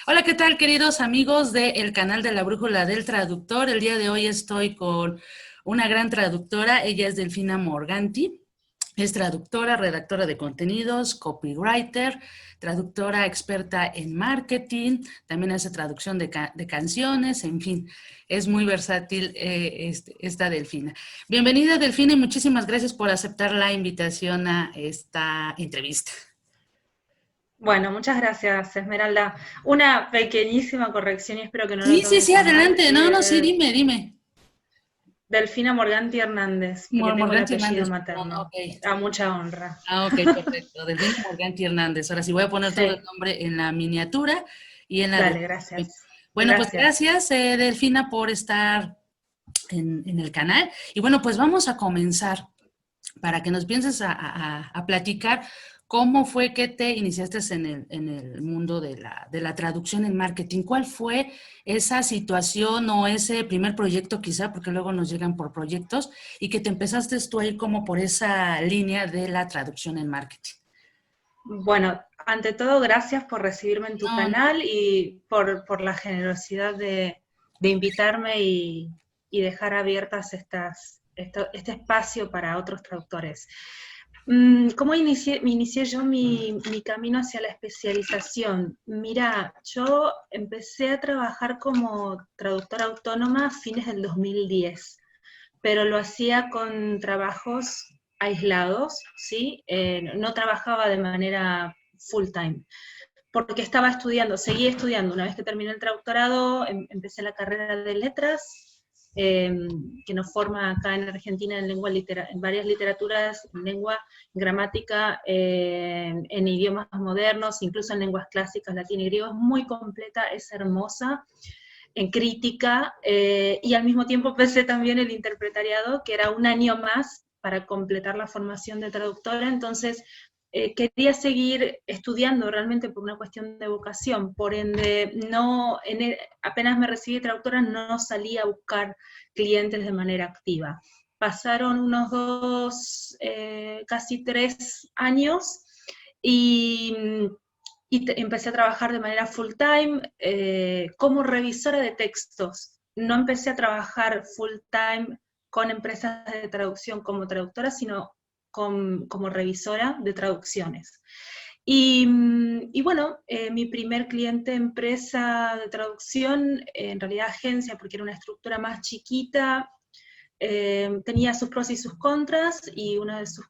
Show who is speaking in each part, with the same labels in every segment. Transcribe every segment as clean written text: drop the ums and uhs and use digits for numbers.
Speaker 1: Hola, ¿qué tal, queridos amigos del canal de la Brújula del Traductor? El día de hoy estoy con una gran traductora, ella es Delfina Morganti. Es traductora, redactora de contenidos, copywriter, traductora experta en marketing, también hace traducción de canciones, en fin, es muy versátil esta Delfina. Bienvenida, Delfina, y muchísimas gracias por aceptar la invitación a esta entrevista.
Speaker 2: Bueno, muchas gracias, Esmeralda. Una pequeñísima corrección y espero que no lo
Speaker 1: Sí, sí,
Speaker 2: tomes
Speaker 1: sí,
Speaker 2: a mal.
Speaker 1: adelante. No, no, sí, dime.
Speaker 2: Delfina Morganti Hernández, porque tengo el
Speaker 1: Morganti
Speaker 2: apellido
Speaker 1: Hernández, perdón,
Speaker 2: materno.
Speaker 1: ok.
Speaker 2: A mucha honra.
Speaker 1: Ok, perfecto. Delfina Morganti Hernández. Ahora sí voy a poner todo el
Speaker 2: Sí,
Speaker 1: nombre en la miniatura y en la
Speaker 2: dale,
Speaker 1: descripción.
Speaker 2: gracias.
Speaker 1: Bueno, pues
Speaker 2: Gracias.
Speaker 1: gracias, Delfina, por estar en el canal. Y bueno, pues vamos a comenzar para que nos pienses a platicar cómo fue que te iniciaste en el mundo de la traducción en marketing. ¿Cuál fue esa situación o ese primer proyecto quizá, porque luego nos llegan por proyectos, y que te empezaste tú a ir como por esa línea de la traducción en marketing?
Speaker 2: Bueno, ante todo, gracias por recibirme en tu
Speaker 1: No, no.
Speaker 2: canal y por la generosidad de invitarme y dejar abiertas este espacio para otros traductores. ¿Cómo inicié yo mi camino hacia la especialización? Mira, yo empecé a trabajar como traductora autónoma a fines del 2010, pero lo hacía con trabajos aislados, ¿sí? No trabajaba de manera full time, porque estaba estudiando, seguí estudiando. Una vez que terminé el traductorado, empecé la carrera de letras, eh, que nos forma acá en Argentina en, en varias literaturas, en lengua, gramática, en idiomas modernos, incluso en lenguas clásicas, latín y griego. Es muy completa, es hermosa, en crítica, y al mismo tiempo empecé también el interpretariado, que era un año más para completar la formación de traductora. Entonces quería seguir estudiando realmente por una cuestión de vocación, por ende, no, apenas me recibí de traductora, no salí a buscar clientes de manera activa. Pasaron unos casi 3 años, y empecé a trabajar de manera full time como revisora de textos. No empecé a trabajar full time con empresas de traducción como traductora, sino como revisora de traducciones. Y bueno, mi primer cliente empresa de traducción, en realidad agencia, porque era una estructura más chiquita, tenía sus pros y sus contras, y uno de sus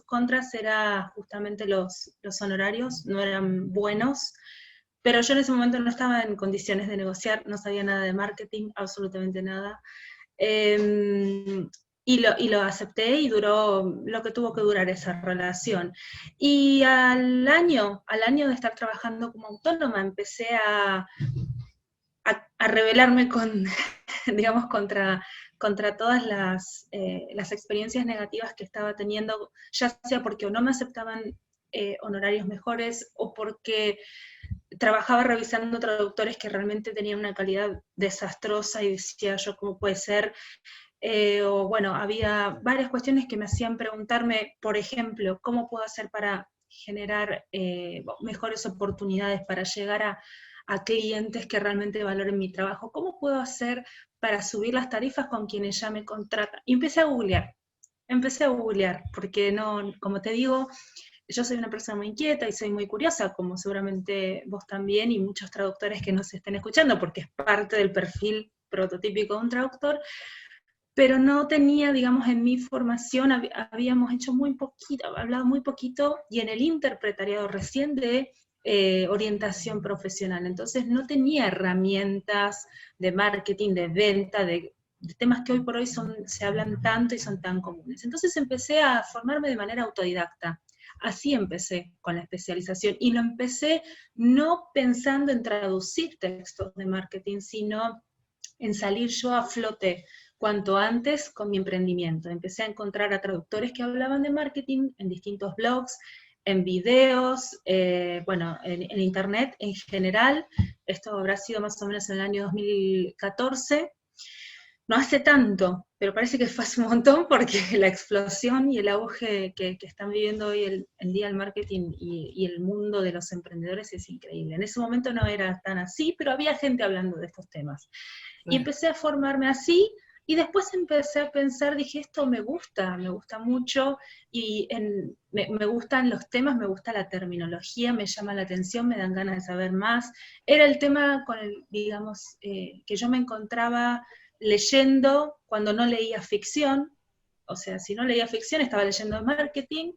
Speaker 2: contras era justamente los honorarios, no eran buenos, pero yo en ese momento no estaba en condiciones de negociar, no sabía nada de marketing, absolutamente nada. Eh, y lo acepté, y duró lo que tuvo que durar esa relación. Y al año de estar trabajando como autónoma, empecé a rebelarme digamos, contra todas las experiencias negativas que estaba teniendo, ya sea porque o no me aceptaban honorarios mejores, o porque trabajaba revisando traductores que realmente tenían una calidad desastrosa, y decía yo, ¿cómo puede ser? O bueno, había varias cuestiones que me hacían preguntarme, por ejemplo, ¿cómo puedo hacer para generar mejores oportunidades, para llegar a clientes que realmente valoren mi trabajo? ¿Cómo puedo hacer para subir las tarifas con quienes ya me contratan? Y empecé a googlear, porque no, como te digo, yo soy una persona muy inquieta y soy muy curiosa, como seguramente vos también y muchos traductores que nos estén escuchando, porque es parte del perfil prototípico de un traductor. Pero no tenía, digamos, en mi formación, habíamos hecho muy poquito, hablado muy poquito, y en el interpretariado recién, de orientación profesional. Entonces no tenía herramientas de marketing, de venta, de temas que hoy por hoy se hablan tanto y son tan comunes. Entonces empecé a formarme de manera autodidacta. Así empecé con la especialización, y lo empecé no pensando en traducir textos de marketing, sino en salir yo a flote cuanto antes con mi emprendimiento. Empecé a encontrar a traductores que hablaban de marketing en distintos blogs, en videos, bueno, en internet en general. Esto habrá sido más o menos en el año 2014. no hace tanto, pero parece que fue hace un montón porque la explosión y el auge que están viviendo hoy el día del marketing y el mundo de los emprendedores es increíble. En ese momento no era tan así, pero había gente hablando de estos temas. Y
Speaker 1: Claro.
Speaker 2: empecé a formarme así, y después empecé a pensar, dije, esto me gusta mucho, y me gustan los temas, me gusta la terminología, me llama la atención, me dan ganas de saber más. Era el tema con el, digamos, que yo me encontraba leyendo cuando no leía ficción, o sea, si no leía ficción estaba leyendo marketing,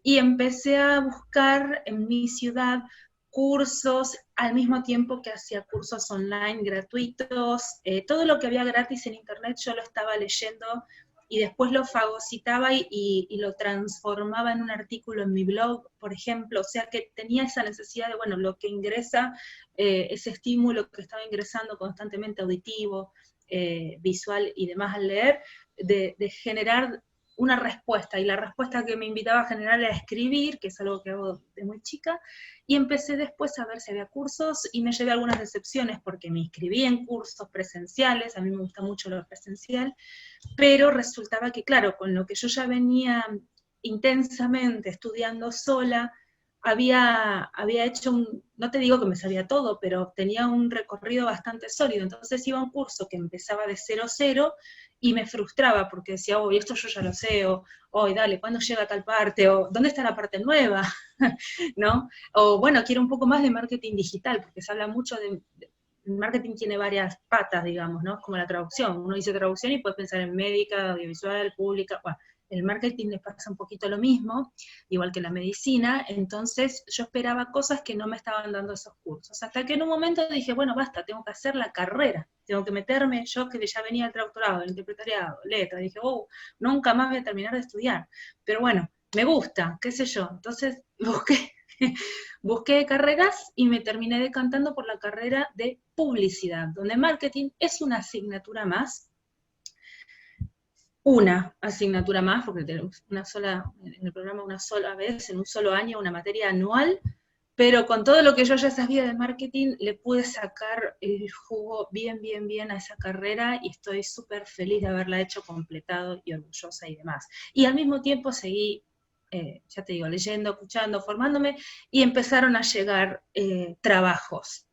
Speaker 2: y empecé a buscar en mi ciudad cursos, al mismo tiempo que hacía cursos online gratuitos, todo lo que había gratis en internet yo lo estaba leyendo y después lo fagocitaba y lo transformaba en un artículo en mi blog, por ejemplo, o sea que tenía esa necesidad de, bueno, lo que ingresa, ese estímulo que estaba ingresando constantemente auditivo, visual y demás al leer, de generar una respuesta, y la respuesta que me invitaba a generar era escribir, que es algo que hago de muy chica, y empecé después a ver si había cursos, y me llevé algunas decepciones porque me inscribí en cursos presenciales, a mí me gusta mucho lo presencial, pero resultaba que, claro, con lo que yo ya venía intensamente estudiando sola, había hecho no te digo que me sabía todo, pero tenía un recorrido bastante sólido, entonces iba a un curso que empezaba de 0 y me frustraba porque decía, oh, esto yo ya lo sé, o, oh, dale, ¿cuándo llega tal parte? O, ¿dónde está la parte nueva? ¿No? O, bueno, quiero un poco más de marketing digital, porque se habla mucho el marketing tiene varias patas, digamos, ¿no? Es como la traducción. Uno dice traducción y puedes pensar en médica, audiovisual, pública. Bueno, el marketing les pasa un poquito lo mismo, igual que la medicina. Entonces yo esperaba cosas que no me estaban dando esos cursos. Hasta que en un momento dije, bueno, basta, tengo que hacer la carrera. Tengo que meterme, yo que ya venía el traductorado, el interpretariado, letra. Dije, oh, nunca más voy a terminar de estudiar. Pero bueno, me gusta, qué sé yo. Entonces busqué carreras y me terminé decantando por la carrera de publicidad, donde marketing es una asignatura más, porque tenemos una sola, en el programa una sola vez, en un solo año, una materia anual, pero con todo lo que yo ya sabía de marketing, le pude sacar el jugo bien, bien, bien a esa carrera, y estoy súper feliz de haberla hecho, completado y orgullosa y demás. Y al mismo tiempo seguí, ya te digo, leyendo, escuchando, formándome, y empezaron a llegar trabajos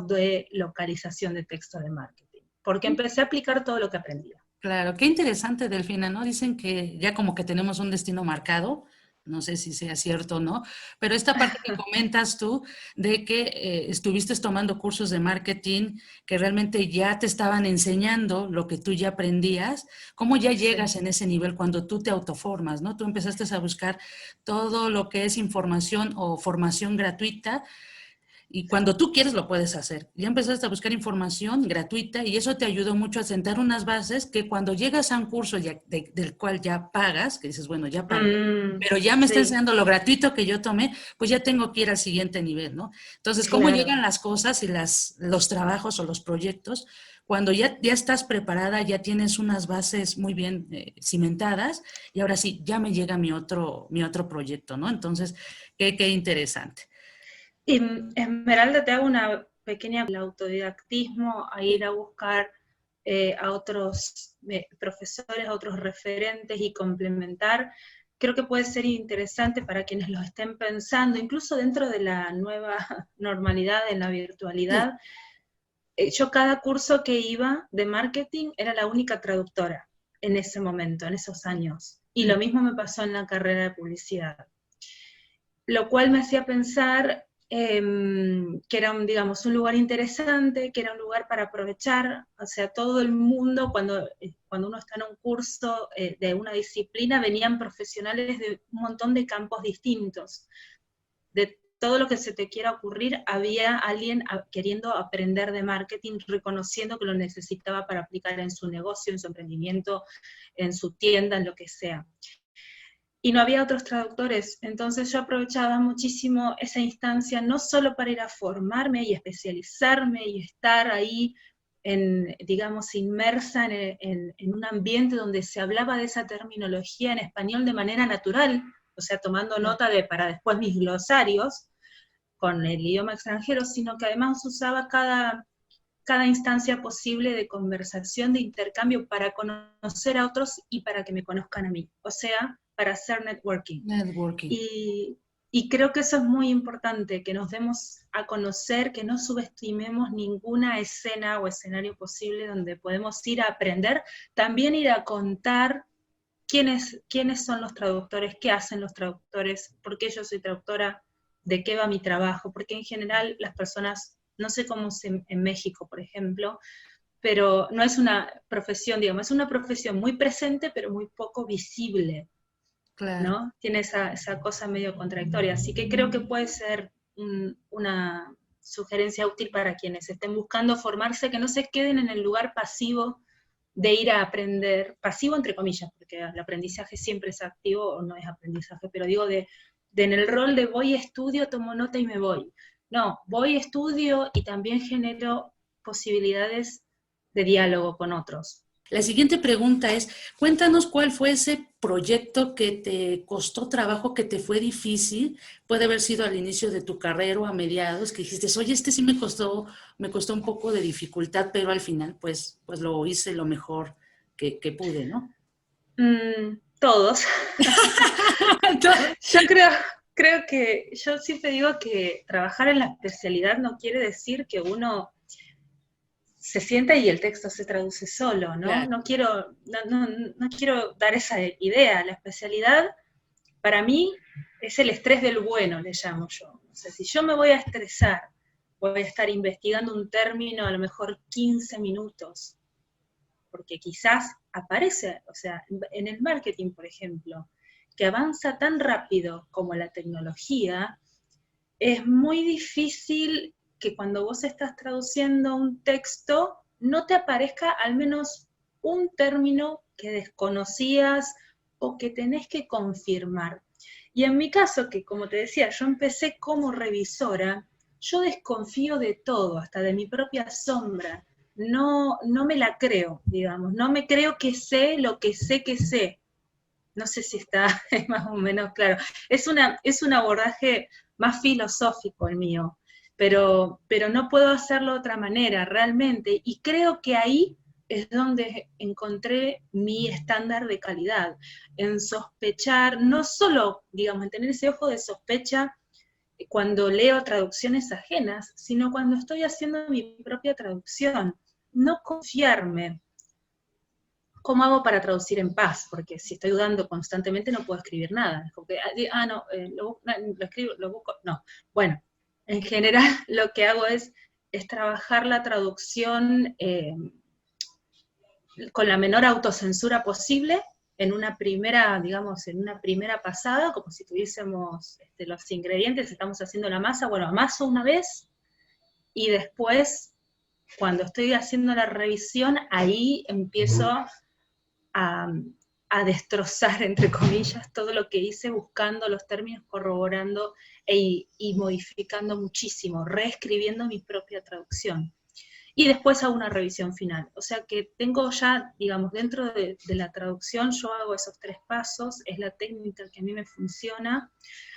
Speaker 2: de localización de texto de marketing, porque empecé a aplicar todo lo que aprendía.
Speaker 1: Claro, qué interesante, Delfina, ¿no? Dicen que ya como que tenemos un destino marcado, no sé si sea cierto o no, pero esta parte que comentas tú de que estuviste tomando cursos de marketing que realmente ya te estaban enseñando lo que tú ya aprendías, ¿cómo ya llegas
Speaker 2: Sí.
Speaker 1: en ese nivel cuando tú te autoformas, ¿no? Tú empezaste a buscar todo lo que es información o formación gratuita y cuando tú quieres lo puedes hacer. Ya empezaste a buscar información gratuita y eso te ayudó mucho a sentar unas bases que cuando llegas a un curso del cual ya pagas, que dices, bueno, ya pagué, pero ya me está
Speaker 2: Sí,
Speaker 1: enseñando lo gratuito que yo tomé, pues ya tengo que ir al siguiente nivel, ¿no? Entonces, ¿cómo
Speaker 2: claro.
Speaker 1: llegan las cosas y los trabajos o los proyectos? Cuando ya estás preparada, ya tienes unas bases muy bien cimentadas y ahora sí, ya me llega mi otro proyecto, ¿no? Entonces, qué interesante.
Speaker 2: Y Esmeralda, te hago una pequeña el autodidactismo, a ir a buscar a otros profesores, a otros referentes y complementar. Creo que puede ser interesante para quienes lo estén pensando, incluso dentro de la nueva normalidad, en la virtualidad.
Speaker 1: Sí.
Speaker 2: Yo cada curso que iba de marketing era la única traductora en ese momento, en esos años. Y lo mismo me pasó en la carrera de publicidad, lo cual me hacía pensar que era, digamos, un lugar interesante, que era un lugar para aprovechar, o sea, todo el mundo, cuando uno está en un curso de una disciplina, venían profesionales de un montón de campos distintos, de todo lo que se te quiera ocurrir, había alguien queriendo aprender de marketing, reconociendo que lo necesitaba para aplicar en su negocio, en su emprendimiento, en su tienda, en lo que sea. Y no había otros traductores, entonces yo aprovechaba muchísimo esa instancia, no solo para ir a formarme y especializarme y estar ahí, digamos, inmersa en un ambiente donde se hablaba de esa terminología en español de manera natural, o sea, tomando nota para después mis glosarios con el idioma extranjero, sino que además usaba cada instancia posible de conversación, de intercambio para conocer a otros y para que me conozcan a mí, o sea, para hacer networking.
Speaker 1: Networking.
Speaker 2: Y creo que eso es muy importante, que nos demos a conocer, que no subestimemos ninguna escena o escenario posible donde podemos ir a aprender, también ir a contar quiénes son los traductores, qué hacen los traductores, por qué yo soy traductora, de qué va mi trabajo, porque en general las personas, no sé cómo es en México, por ejemplo, pero no es una profesión, digamos, es una profesión muy presente, pero muy poco visible,
Speaker 1: Claro.
Speaker 2: ¿no? Tiene esa cosa medio contradictoria, así que creo que puede ser una sugerencia útil para quienes estén buscando formarse, que no se queden en el lugar pasivo de ir a aprender, pasivo entre comillas, porque el aprendizaje siempre es activo o no es aprendizaje, pero digo de en el rol de voy, estudio, tomo nota y me voy. No, voy, estudio y también genero posibilidades de diálogo con otros.
Speaker 1: La siguiente pregunta es, cuéntanos cuál fue ese proyecto que te costó trabajo, que te fue difícil, puede haber sido al inicio de tu carrera o a mediados, que dijiste, oye, este sí me costó un poco de dificultad, pero al final pues lo hice lo mejor que pude, ¿no?
Speaker 2: Todos. Yo creo que, yo siempre digo que trabajar en la especialidad no quiere decir que uno se sienta y el texto se traduce solo, ¿no?
Speaker 1: Claro.
Speaker 2: No quiero dar esa idea. La especialidad, para mí, es el estrés del bueno, le llamo yo. O sea, si yo me voy a estresar, voy a estar investigando un término a lo mejor 15 minutos, porque quizás aparece, o sea, en el marketing, por ejemplo, que avanza tan rápido como la tecnología, es muy difícil que cuando vos estás traduciendo un texto no te aparezca al menos un término que desconocías o que tenés que confirmar. Y en mi caso, que como te decía, yo empecé como revisora, yo desconfío de todo, hasta de mi propia sombra. No me la creo, digamos, no me creo que sé lo que sé que sé. No sé si está más o menos claro. Es un abordaje más filosófico el mío, pero no puedo hacerlo de otra manera, realmente. Y creo que ahí es donde encontré mi estándar de calidad, en sospechar, no solo, digamos, en tener ese ojo de sospecha cuando leo traducciones ajenas, sino cuando estoy haciendo mi propia traducción. No confiarme. ¿Cómo hago para traducir en paz? Porque si estoy dudando constantemente no puedo escribir nada. Es como que, lo escribo, lo busco, no. Bueno, en general lo que hago es trabajar la traducción con la menor autocensura posible, en una primera, digamos, en una primera pasada, como si tuviésemos los ingredientes, estamos haciendo la masa, bueno, amaso una vez, y después, cuando estoy haciendo la revisión, ahí empiezo a destrozar, entre comillas, todo lo que hice, buscando los términos, corroborando y modificando muchísimo, reescribiendo mi propia traducción. Y después hago una revisión final. O sea que tengo ya, digamos, dentro de la traducción, yo hago esos 3 pasos, es la técnica que a mí me funciona.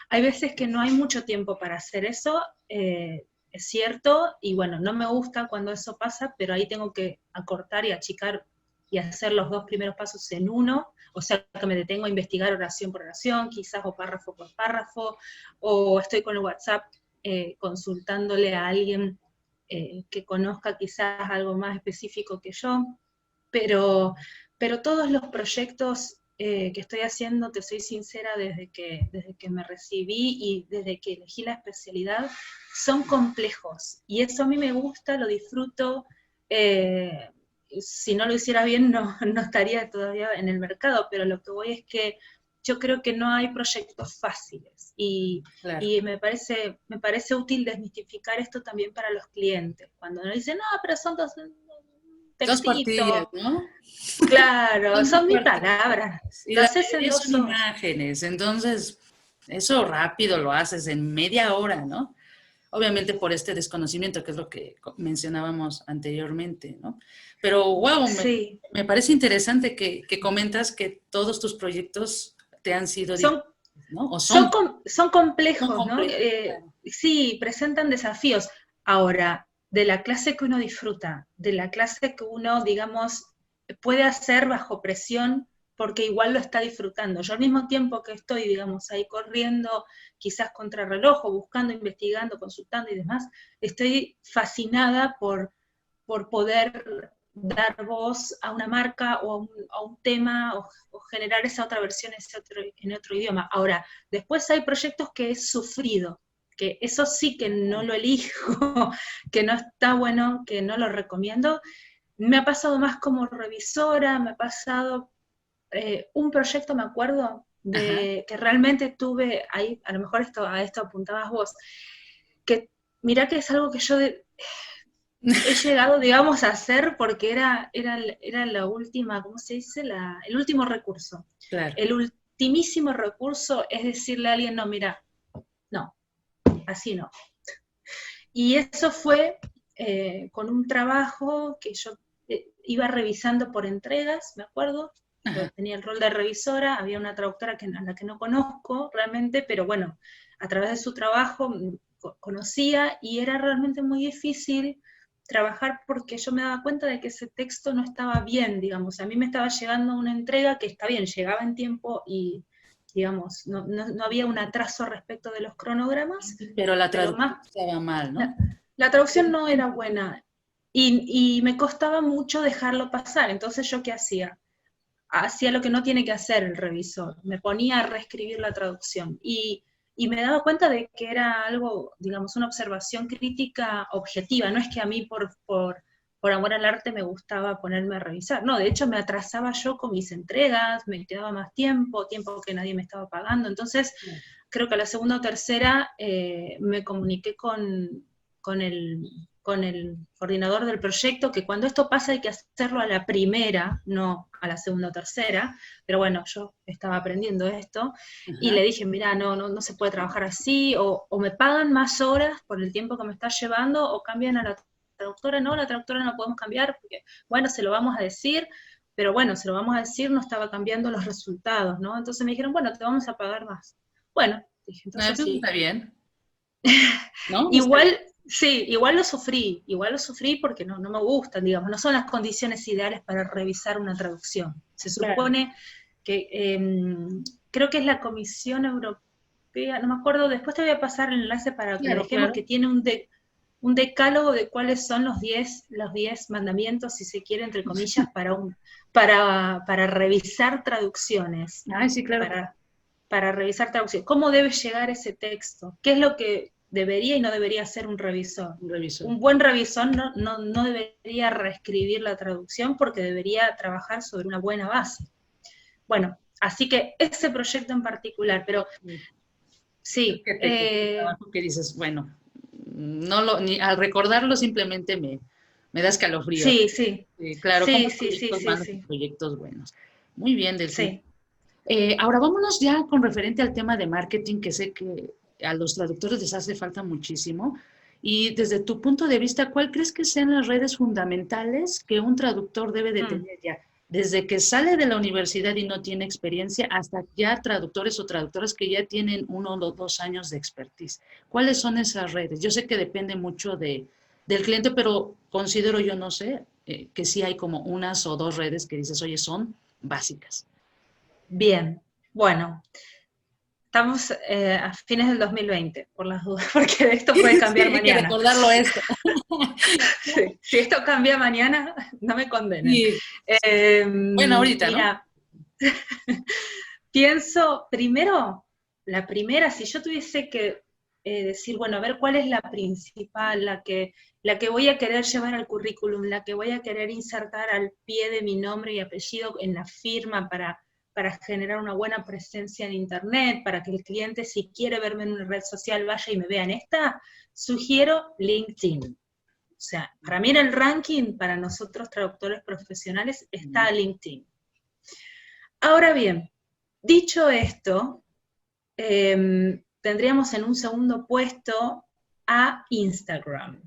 Speaker 2: Hay veces que no hay mucho tiempo para hacer eso, es cierto, y bueno, no me gusta cuando eso pasa, pero ahí tengo que acortar y achicar y hacer los 2 primeros pasos en uno, o sea que me detengo a investigar oración por oración, quizás, o párrafo por párrafo, o estoy con el WhatsApp consultándole a alguien que conozca quizás algo más específico que yo, pero todos los proyectos que estoy haciendo, te soy sincera, desde que me recibí y desde que elegí la especialidad, son complejos, y eso a mí me gusta, lo disfruto. Si no lo hiciera bien no estaría todavía en el mercado, pero lo que voy es que yo creo que no hay proyectos fáciles,
Speaker 1: Claro.
Speaker 2: y me parece útil desmistificar esto también para los clientes, cuando nos dicen, no, pero son dos
Speaker 1: cuartillas,
Speaker 2: textitos,
Speaker 1: ¿no?
Speaker 2: claro, son 1000 palabras,
Speaker 1: Y
Speaker 2: lo
Speaker 1: la
Speaker 2: haces en
Speaker 1: mayoría
Speaker 2: 2
Speaker 1: son
Speaker 2: horas.
Speaker 1: imágenes, entonces eso rápido lo haces en media hora, ¿no? Obviamente por este desconocimiento, que es lo que mencionábamos anteriormente, ¿no? Pero, wow,
Speaker 2: Sí.
Speaker 1: me parece interesante que comentas que todos tus proyectos te han sido
Speaker 2: Son,
Speaker 1: difíciles, ¿no? O
Speaker 2: son complejos, ¿no?
Speaker 1: complejos, claro.
Speaker 2: Sí, presentan desafíos. Ahora, de la clase que uno disfruta, de la clase que uno, digamos, puede hacer bajo presión porque igual lo está disfrutando. Yo al mismo tiempo que estoy, digamos, ahí corriendo, quizás contra reloj, o buscando, investigando, consultando y demás, estoy fascinada por poder dar voz a una marca o a un tema o generar esa otra versión en otro idioma. Ahora, después hay proyectos que he sufrido, que eso sí que no lo elijo, que no está bueno, que no lo recomiendo. Me ha pasado más como revisora, me ha pasado un proyecto, me acuerdo, que realmente tuve ahí, a lo mejor a esto apuntabas vos, que mirá que es algo que yo he llegado, digamos, a hacer porque era la última, ¿cómo se dice? El último recurso.
Speaker 1: Claro.
Speaker 2: El ultimísimo recurso es decirle a alguien, no, mira, no, así no. Y eso fue con un trabajo que yo iba revisando por entregas, me acuerdo. Yo tenía el rol de revisora, había una traductora a la que no conozco realmente, pero bueno, a través de su trabajo conocía, y era realmente muy difícil trabajar porque yo me daba cuenta de que ese texto no estaba bien, digamos. A mí me estaba llegando una entrega que está bien, llegaba en tiempo y, digamos, no había un atraso respecto de los cronogramas.
Speaker 1: Pero la traducción estaba mal, ¿no?
Speaker 2: La traducción no era buena y me costaba mucho dejarlo pasar. Entonces, ¿yo qué hacía? Hacía lo que no tiene que hacer el revisor, me ponía a reescribir la traducción y me daba cuenta de que era algo, digamos, una observación crítica objetiva, no es que a mí por amor al arte me gustaba ponerme a revisar, no, de hecho me atrasaba yo con mis entregas, me quedaba más tiempo que nadie me estaba pagando, entonces creo que a la segunda o tercera me comuniqué con el coordinador del proyecto, que cuando esto pasa hay que hacerlo a la primera, no a la segunda o tercera, pero bueno, yo estaba aprendiendo esto, y le dije, mira, no se puede trabajar así, o me pagan más horas por el tiempo que me está llevando, o cambian a la traductora, no, la traductora no podemos cambiar, porque, bueno, se lo vamos a decir, pero bueno, se lo vamos a decir, no estaba cambiando los resultados, ¿no? Entonces me dijeron, bueno, te vamos a pagar más. Bueno, dije, entonces sí.
Speaker 1: Está bien. ¿No?
Speaker 2: Igual... Sí, igual lo sufrí porque no me gustan, digamos, no son las condiciones ideales para revisar una traducción. Se supone que, creo que es la Comisión Europea, no me acuerdo, después te voy a pasar el enlace para que lo dejemos, que tiene un decálogo de cuáles son los 10 mandamientos, si se quiere, entre comillas, para revisar traducciones.
Speaker 1: Ah, sí, claro.
Speaker 2: Para revisar traducciones. ¿Cómo debe llegar ese texto? ¿Qué es lo que debería y no debería ser un revisor? Un buen revisor no debería reescribir la traducción porque debería trabajar sobre una buena base. Bueno, así que ese proyecto en particular, pero sí.
Speaker 1: Que dices, bueno, ni al recordarlo simplemente me da escalofrío.
Speaker 2: Sí.
Speaker 1: Claro,
Speaker 2: sí.
Speaker 1: Proyectos buenos. Muy bien, Delfín. Ahora vámonos ya con referente al tema de marketing, que sé que a los traductores les hace falta muchísimo. Y desde tu punto de vista, ¿cuál crees que sean las redes fundamentales que un traductor debe de tener ya? Desde que sale de la universidad y no tiene experiencia, hasta ya traductores o traductoras que ya tienen 1 o 2 años de expertise. ¿Cuáles son esas redes? Yo sé que depende mucho del cliente, pero considero, yo no sé, que sí hay como 1 o 2 redes que dices, oye, son básicas.
Speaker 2: Bien, bueno, estamos a fines del 2020, por las dudas, porque esto puede cambiar mañana.
Speaker 1: Hay que recordarlo esto.
Speaker 2: Sí, si esto cambia mañana, no me condenen.
Speaker 1: Sí. Bueno, ahorita,
Speaker 2: mira, ¿no? Pienso, primero, la primera, si yo tuviese que decir, bueno, a ver cuál es la principal, la que voy a querer llevar al currículum, la que voy a querer insertar al pie de mi nombre y apellido en la firma para generar una buena presencia en internet, para que el cliente, si quiere verme en una red social, vaya y me vea en esta, sugiero LinkedIn. O sea, para mí en el ranking, para nosotros traductores profesionales, está LinkedIn. Ahora bien, dicho esto, tendríamos en un segundo puesto a Instagram.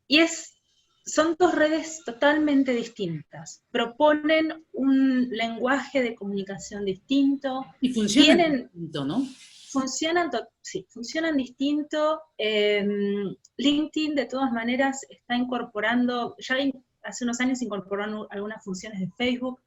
Speaker 2: Y son 2 redes totalmente distintas. Proponen un lenguaje de comunicación distinto.
Speaker 1: Y funcionan distinto, ¿no?
Speaker 2: Funcionan sí, funcionan distinto. LinkedIn, de todas maneras, está incorporando, hace unos años incorporó algunas funciones de Facebook.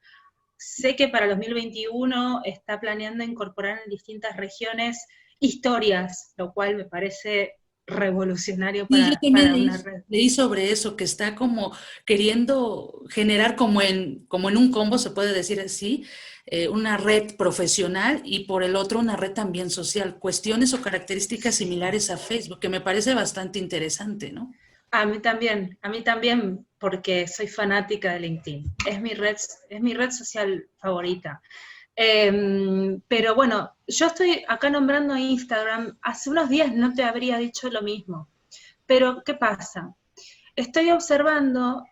Speaker 2: Sé que para 2021 está planeando incorporar en distintas regiones historias, lo cual me parece revolucionario
Speaker 1: Sí, yo también
Speaker 2: para una red.
Speaker 1: leí sobre eso, que está como queriendo generar como en un combo, se puede decir así, una red profesional y por el otro una red también social, cuestiones o características similares a Facebook, que me parece bastante interesante, ¿no?
Speaker 2: A mí también, porque soy fanática de LinkedIn. Es mi red social favorita. Pero bueno, yo estoy acá nombrando Instagram. Hace unos días no te habría dicho lo mismo. Pero, ¿qué pasa? Estoy observando,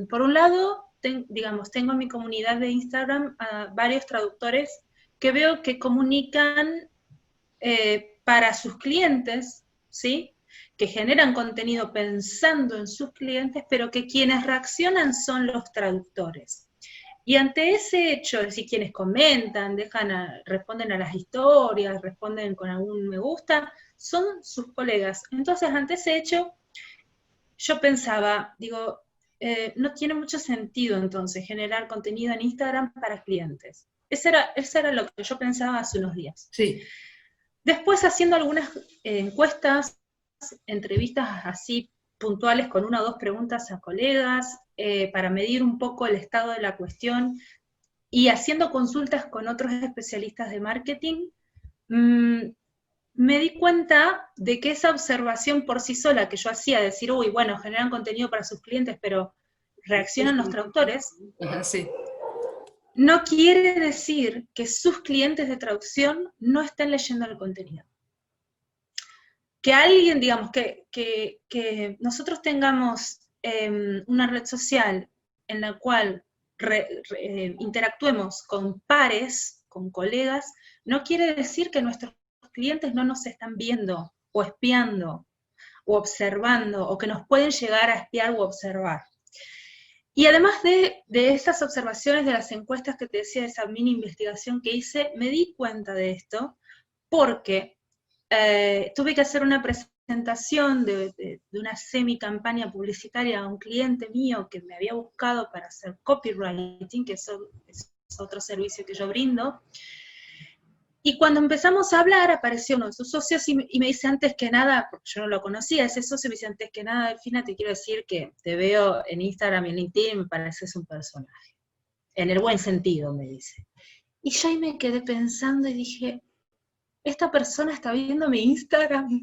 Speaker 2: por un lado, digamos, tengo en mi comunidad de Instagram a varios traductores que veo que comunican para sus clientes, ¿sí? Que generan contenido pensando en sus clientes, pero que quienes reaccionan son los traductores. Y ante ese hecho, es decir, quienes comentan, responden a las historias, responden con algún me gusta, son sus colegas. Entonces, ante ese hecho, yo pensaba, digo, no tiene mucho sentido entonces generar contenido en Instagram para clientes. Eso era lo que yo pensaba hace unos días.
Speaker 1: Sí.
Speaker 2: Después haciendo algunas encuestas, entrevistas así puntuales con una o dos preguntas a colegas, para medir un poco el estado de la cuestión, y haciendo consultas con otros especialistas de marketing, me di cuenta de que esa observación por sí sola que yo hacía, decir, uy, bueno, generan contenido para sus clientes, pero reaccionan los traductores,
Speaker 1: Ajá, sí.
Speaker 2: no quiere decir que sus clientes de traducción no estén leyendo el contenido. Que alguien, digamos, que nosotros tengamos una red social en la cual interactuemos con pares, con colegas, no quiere decir que nuestros clientes no nos están viendo o espiando o observando o que nos pueden llegar a espiar o observar. Y además de esas observaciones, de las encuestas que te decía, de esa mini investigación que hice, me di cuenta de esto porque tuve que hacer una presentación de una semi-campaña publicitaria a un cliente mío que me había buscado para hacer copywriting, que es otro servicio que yo brindo. Y cuando empezamos a hablar, apareció uno de sus socios y me dice antes que nada, porque yo no lo conocía, ese socio me dice antes que nada, Delfina, te quiero decir que te veo en Instagram y en LinkedIn y me pareces un personaje. En el buen sentido, me dice. Y yo ahí me quedé pensando y dije, esta persona está viendo mi Instagram.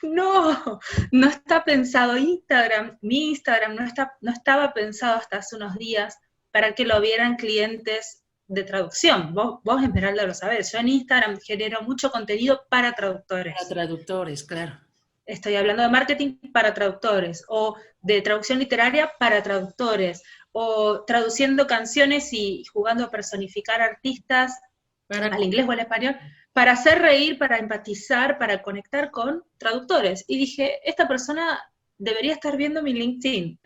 Speaker 2: No, no está pensado Instagram. Mi Instagram no estaba pensado hasta hace unos días para que lo vieran clientes de traducción. Vos Esmeralda, lo sabés. Yo en Instagram genero mucho contenido para
Speaker 1: Para
Speaker 2: traductores.
Speaker 1: traductores, claro.
Speaker 2: Estoy hablando de marketing para traductores, o de traducción literaria para traductores, o traduciendo canciones y jugando a personificar artistas
Speaker 1: Para
Speaker 2: al inglés o al español, para hacer reír, para empatizar, para conectar con traductores. Y dije, esta persona debería estar viendo mi LinkedIn.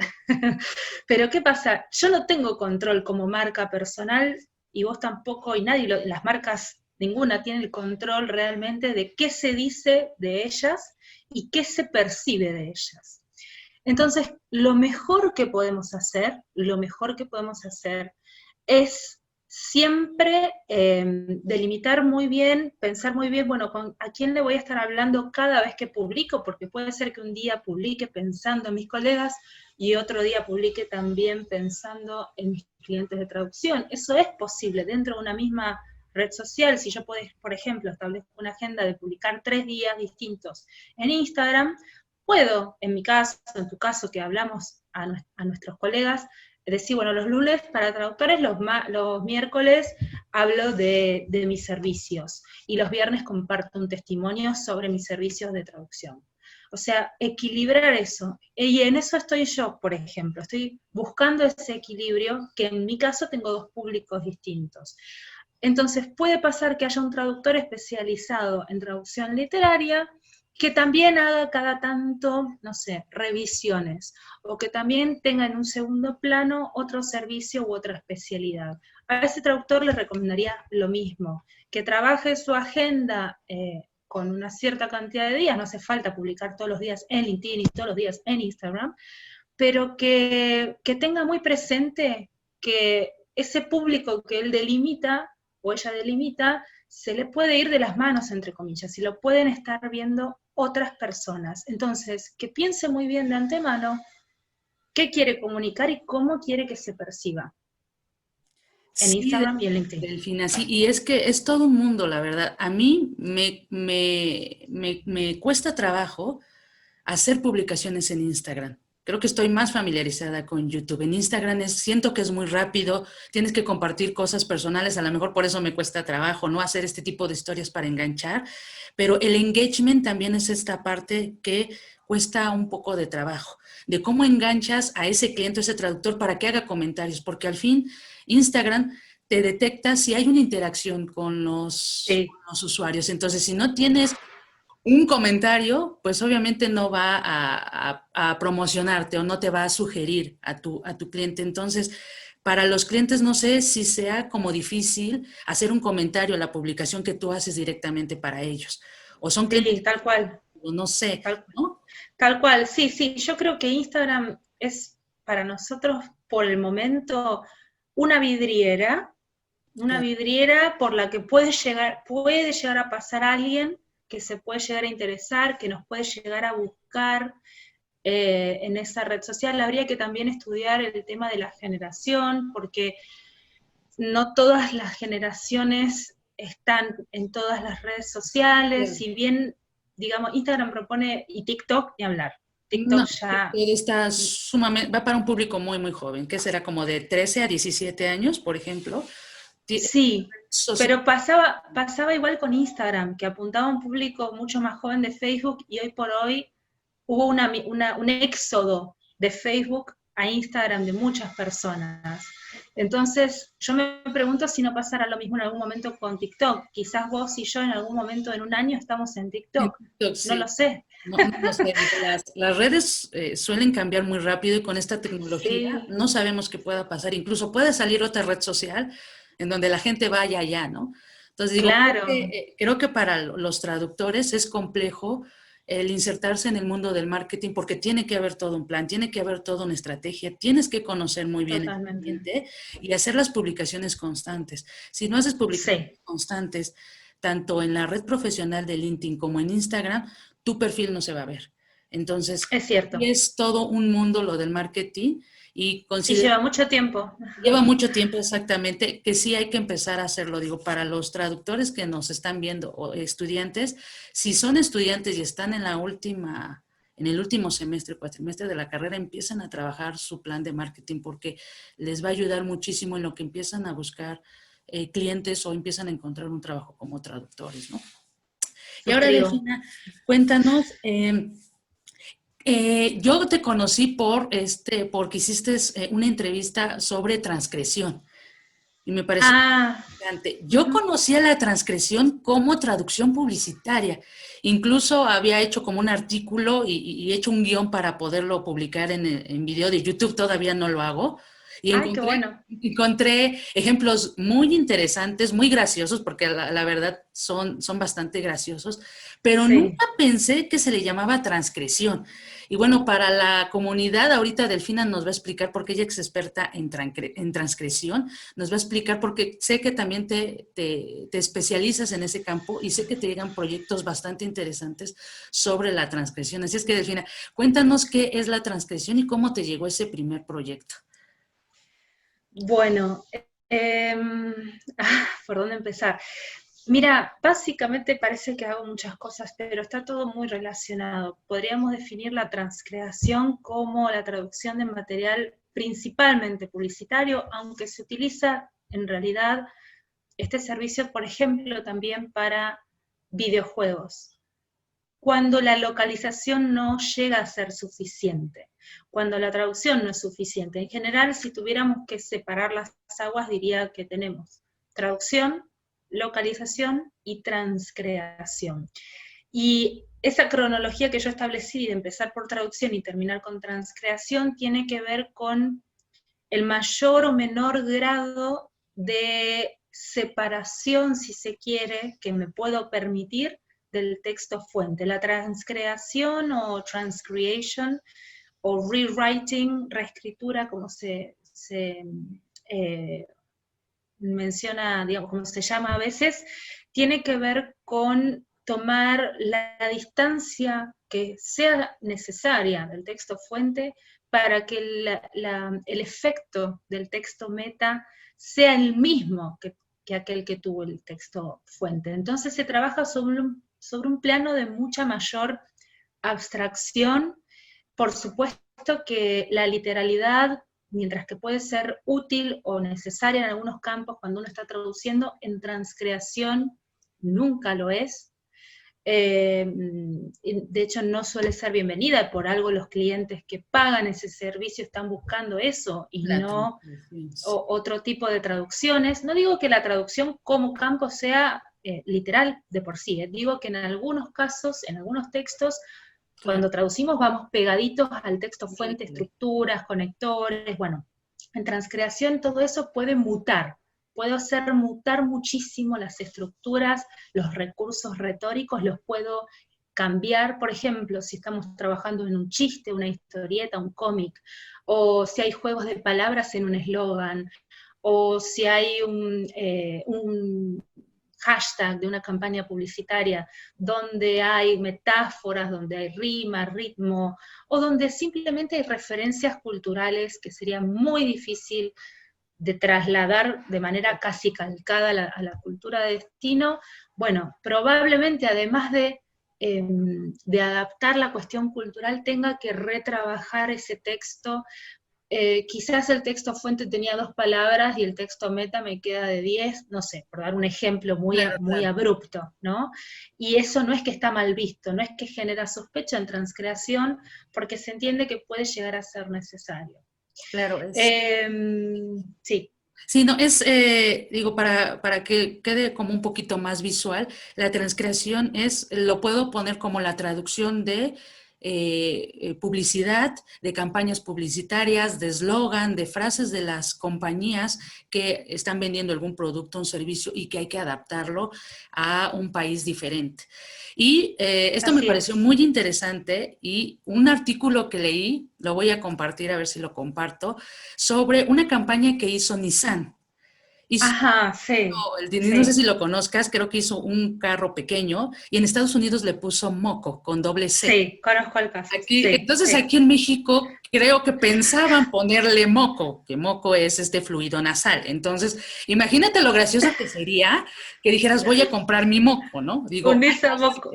Speaker 2: Pero ¿qué pasa? Yo no tengo control como marca personal, y vos tampoco, y nadie, las marcas, ninguna tiene el control realmente de qué se dice de ellas y qué se percibe de ellas. Entonces, lo mejor que podemos hacer es siempre delimitar muy bien, pensar muy bien, bueno, a quién le voy a estar hablando cada vez que publico, porque puede ser que un día publique pensando en mis colegas y otro día publique también pensando en mis clientes de traducción. Eso es posible dentro de una misma red social. Si yo, por ejemplo, establezco una agenda de publicar 3 días distintos en Instagram, puedo, en mi caso, en tu caso, que hablamos a nuestros colegas, decir, bueno, los lunes para traductores, los miércoles hablo de mis servicios, y los viernes comparto un testimonio sobre mis servicios de traducción. O sea, equilibrar eso. Y en eso estoy yo, por ejemplo. Estoy buscando ese equilibrio, que en mi caso tengo 2 públicos distintos. Entonces puede pasar que haya un traductor especializado en traducción literaria que también haga cada tanto, no sé, revisiones, o que también tenga en un segundo plano otro servicio u otra especialidad. A ese traductor le recomendaría lo mismo, que trabaje su agenda con una cierta cantidad de días, no hace falta publicar todos los días en LinkedIn y todos los días en Instagram, pero que tenga muy presente que ese público que él delimita o ella delimita, se le puede ir de las manos, entre comillas, y lo pueden estar viendo otras personas. Entonces, que piense muy bien de antemano qué quiere comunicar y cómo quiere que se perciba en
Speaker 1: Sí,
Speaker 2: Instagram y en LinkedIn.
Speaker 1: Delfina, sí, y es que es todo un mundo, la verdad. A mí me cuesta trabajo hacer publicaciones en Instagram. Creo que estoy más familiarizada con YouTube. En Instagram siento que es muy rápido, tienes que compartir cosas personales, a lo mejor por eso me cuesta trabajo, ¿no? Hacer este tipo de historias para enganchar, pero el engagement también es esta parte que cuesta un poco de trabajo, de cómo enganchas a ese cliente, a ese traductor para que haga comentarios, porque al fin Instagram te detecta si hay una interacción
Speaker 2: Sí.
Speaker 1: con los usuarios. Entonces, si no tienes un comentario, pues obviamente no va a promocionarte o no te va a sugerir a tu cliente. Entonces, para los clientes no sé si sea como difícil hacer un comentario a la publicación que tú haces directamente para ellos. O son clientes,
Speaker 2: Sí, tal cual.
Speaker 1: no sé,
Speaker 2: Tal,
Speaker 1: ¿no?
Speaker 2: tal cual, sí, sí. Yo creo que Instagram es para nosotros, por el momento, una vidriera, una
Speaker 1: Claro.
Speaker 2: vidriera por la que puede llegar a pasar alguien que se puede llegar a interesar, que nos puede llegar a buscar en esa red social. Habría que también estudiar el tema de la generación, porque no todas las generaciones están en todas las redes sociales,
Speaker 1: Claro.
Speaker 2: si bien, digamos, Instagram propone, y TikTok, ni hablar.
Speaker 1: No,
Speaker 2: TikTok ya.
Speaker 1: él está sumamente, va para un público muy, muy joven, que será como de 13 a 17 años, por ejemplo.
Speaker 2: Sí,
Speaker 1: Social.
Speaker 2: pero pasaba igual con Instagram, que apuntaba a un público mucho más joven de Facebook, y hoy por hoy hubo un éxodo de Facebook a Instagram de muchas personas. Entonces, yo me pregunto si no pasará lo mismo en algún momento con TikTok. Quizás vos y yo en algún momento, en un año, estamos en
Speaker 1: En
Speaker 2: TikTok.
Speaker 1: TikTok,
Speaker 2: No lo
Speaker 1: sí.
Speaker 2: sé.
Speaker 1: No, no sé, las redes suelen cambiar muy rápido y con esta tecnología
Speaker 2: Sí,
Speaker 1: no sabemos qué pueda pasar. Incluso puede salir otra red social en donde la gente vaya allá, ¿no? Entonces digo,
Speaker 2: claro,
Speaker 1: creo que para los traductores es complejo el insertarse en el mundo del marketing porque tiene que haber todo un plan, tiene que haber toda una estrategia, tienes que conocer muy bien el
Speaker 2: totalmente.
Speaker 1: cliente y hacer las publicaciones constantes. Si no haces publicaciones
Speaker 2: Sí,
Speaker 1: constantes, tanto en la red profesional de LinkedIn como en Instagram, tu perfil no se va a ver. Entonces,
Speaker 2: es cierto.
Speaker 1: sí es todo un mundo lo del marketing y
Speaker 2: Y
Speaker 1: considero
Speaker 2: lleva mucho tiempo.
Speaker 1: lleva mucho tiempo exactamente que sí hay que empezar a hacerlo. Digo, para los traductores que nos están viendo o estudiantes, si son estudiantes y están en la última, en el último semestre, cuatrimestre de la carrera, empiezan a trabajar su plan de marketing porque les va a ayudar muchísimo en lo que empiezan a buscar clientes o empiezan a encontrar un trabajo como traductores, ¿no? Y ahora,
Speaker 2: Suscribo.
Speaker 1: Delfina, cuéntanos, yo te conocí porque hiciste una entrevista sobre transcripción y me pareció
Speaker 2: Ah,
Speaker 1: interesante. Yo
Speaker 2: ujú.
Speaker 1: conocía la transcripción como traducción publicitaria. Incluso había hecho como un artículo y hecho un guión para poderlo publicar en video de YouTube, todavía no lo hago. Y
Speaker 2: Ay, qué bueno.
Speaker 1: encontré ejemplos muy interesantes, muy graciosos, porque la verdad son bastante graciosos, pero
Speaker 2: Sí.
Speaker 1: nunca pensé que se le llamaba transcripción. Y bueno, para la comunidad, ahorita Delfina nos va a explicar, porque ella es experta en transcripción, nos va a explicar, porque sé que también te especializas en ese campo y sé que te llegan proyectos bastante interesantes sobre la transcripción. Así es que, Delfina, cuéntanos qué es la transcripción y cómo te llegó ese primer proyecto.
Speaker 2: Bueno, ¿por dónde empezar? Mira, básicamente parece que hago muchas cosas, pero está todo muy relacionado. Podríamos definir la transcreación como la traducción de material principalmente publicitario, aunque se utiliza en realidad este servicio, por ejemplo, también para videojuegos. Cuando la localización no llega a ser suficiente, cuando la traducción no es suficiente. En general, si tuviéramos que separar las aguas, diría que tenemos traducción, localización y transcreación. Y esa cronología que yo establecí de empezar por traducción y terminar con transcreación tiene que ver con el mayor o menor grado de separación, si se quiere, que me puedo permitir del texto fuente. La transcreación o transcreation o rewriting, reescritura, como se menciona, digamos, como se llama a veces, tiene que ver con tomar la distancia que sea necesaria del texto fuente para que el efecto del texto meta sea el mismo que aquel que tuvo el texto fuente. Entonces se trabaja sobre un plano de mucha mayor abstracción. Por supuesto que la literalidad, mientras que puede ser útil o necesaria en algunos campos cuando uno está traduciendo, en transcreación nunca lo es. De hecho, no suele ser bienvenida, por algo los clientes que pagan ese servicio están buscando eso y no otro tipo de traducciones. No digo que la traducción como campo sea literal de por sí, digo que en algunos casos, en algunos textos, cuando traducimos vamos pegaditos al texto fuente, estructuras, conectores, bueno, en transcreación todo eso puede mutar. Puedo hacer mutar muchísimo las estructuras, los recursos retóricos, los puedo cambiar. Por ejemplo, si estamos trabajando en un chiste, una historieta, un cómic, o si hay juegos de palabras en un eslogan, o si hay un hashtag de una campaña publicitaria donde hay metáforas, donde hay rima, ritmo, o donde simplemente hay referencias culturales que sería muy difícil de trasladar de manera casi calcada a la cultura de destino. Bueno, probablemente además de adaptar la cuestión cultural, tenga que retrabajar ese texto. Quizás el texto fuente tenía 2 palabras y el texto meta me queda de 10, no sé, por dar un ejemplo muy abrupto, ¿no? Y eso no es que está mal visto, no es que genera sospecha en transcreación, porque se entiende que puede llegar a ser necesario.
Speaker 1: Claro,
Speaker 2: sí.
Speaker 1: Sí, no, digo, para que quede como un poquito más visual, la transcreación lo puedo poner como la traducción de publicidad, de campañas publicitarias, de eslogan, de frases de las compañías que están vendiendo algún producto o un servicio y que hay que adaptarlo a un país diferente. Y esto me pareció muy interesante, y un artículo que leí, lo voy a compartir, a ver si lo comparto, sobre una campaña que hizo Nissan.
Speaker 2: Ajá, sí.
Speaker 1: No sé si lo conozcas, creo que hizo un carro pequeño y en Estados Unidos le puso Moco con doble C.
Speaker 2: Sí, conozco el caso.
Speaker 1: Entonces aquí en México creo que pensaban ponerle moco, que moco es este fluido nasal. Entonces, imagínate lo gracioso que sería que dijeras, voy a comprar mi moco, ¿no? Digo,
Speaker 2: un Nissan Moco.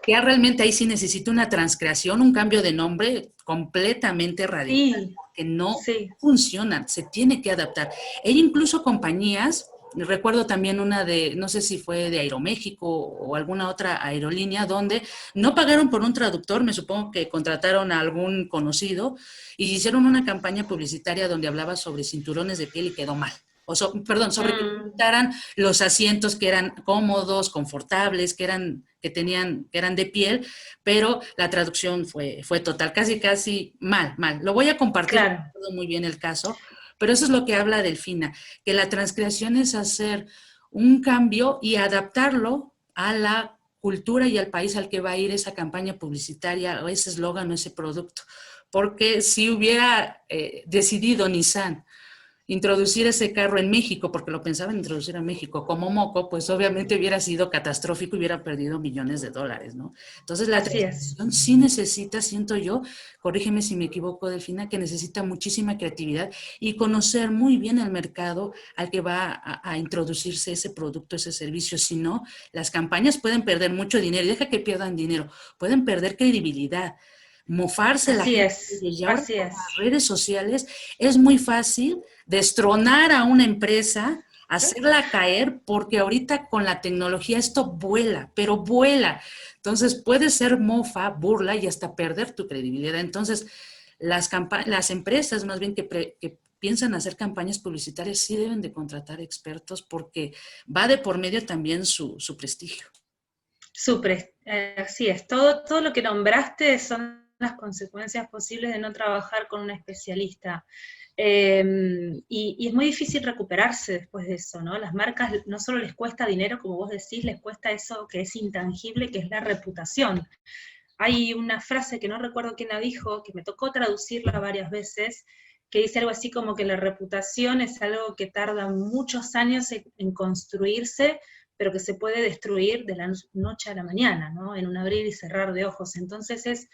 Speaker 1: Que realmente ahí sí necesita una transcreación, un cambio de nombre completamente radical, que no funciona, se tiene que adaptar. Hay incluso compañías, recuerdo también una no sé si fue de Aeroméxico o alguna otra aerolínea, donde no pagaron por un traductor, me supongo que contrataron a algún conocido, y hicieron una campaña publicitaria donde hablaba sobre cinturones de piel y quedó mal. Sobre que quitaran los asientos que eran cómodos, confortables, que eran de piel, pero la traducción fue total, casi mal. Lo voy a compartir,
Speaker 2: claro.
Speaker 1: Muy bien el caso, pero eso es lo que habla Delfina, que la transcreación es hacer un cambio y adaptarlo a la cultura y al país al que va a ir esa campaña publicitaria o ese eslogan o ese producto. Porque si hubiera decidido Nissan introducir ese carro en México, porque lo pensaban introducir a México como moco, pues obviamente hubiera sido catastrófico y hubiera perdido millones de dólares, ¿no? Entonces la transacción sí necesita, siento yo, corrígeme si me equivoco, Delfina, que necesita muchísima creatividad y conocer muy bien el mercado al que va a introducirse ese producto, ese servicio. Si no, las campañas pueden perder mucho dinero, y deja que pierdan dinero, pueden perder credibilidad, mofarse la gente. Y ahora con las redes sociales es muy fácil destronar a una empresa, hacerla caer, porque ahorita con la tecnología esto vuela, pero vuela. Entonces puede ser mofa, burla y hasta perder tu credibilidad. Entonces las empresas más bien que piensan hacer campañas publicitarias sí deben de contratar expertos, porque va de por medio también su prestigio.
Speaker 2: Así es, todo lo que nombraste son las consecuencias posibles de no trabajar con un especialista. Y es muy difícil recuperarse después de eso, ¿no? Las marcas no solo les cuesta dinero, como vos decís, les cuesta eso que es intangible, que es la reputación. Hay una frase que no recuerdo quién la dijo, que me tocó traducirla varias veces, que dice algo así como que la reputación es algo que tarda muchos años en construirse, pero que se puede destruir de la noche a la mañana, ¿no? En un abrir y cerrar de ojos. Entonces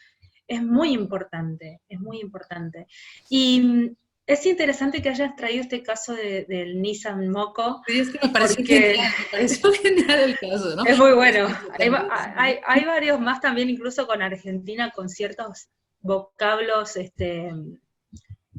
Speaker 2: es muy importante, es muy importante. Y es interesante que hayas traído este caso del Nissan Moco,
Speaker 1: Sí, es que me pareció
Speaker 2: porque
Speaker 1: genial, me pareció genial el caso, ¿no?
Speaker 2: es muy bueno. Hay,
Speaker 1: También,
Speaker 2: hay varios más también, incluso con Argentina, con ciertos vocablos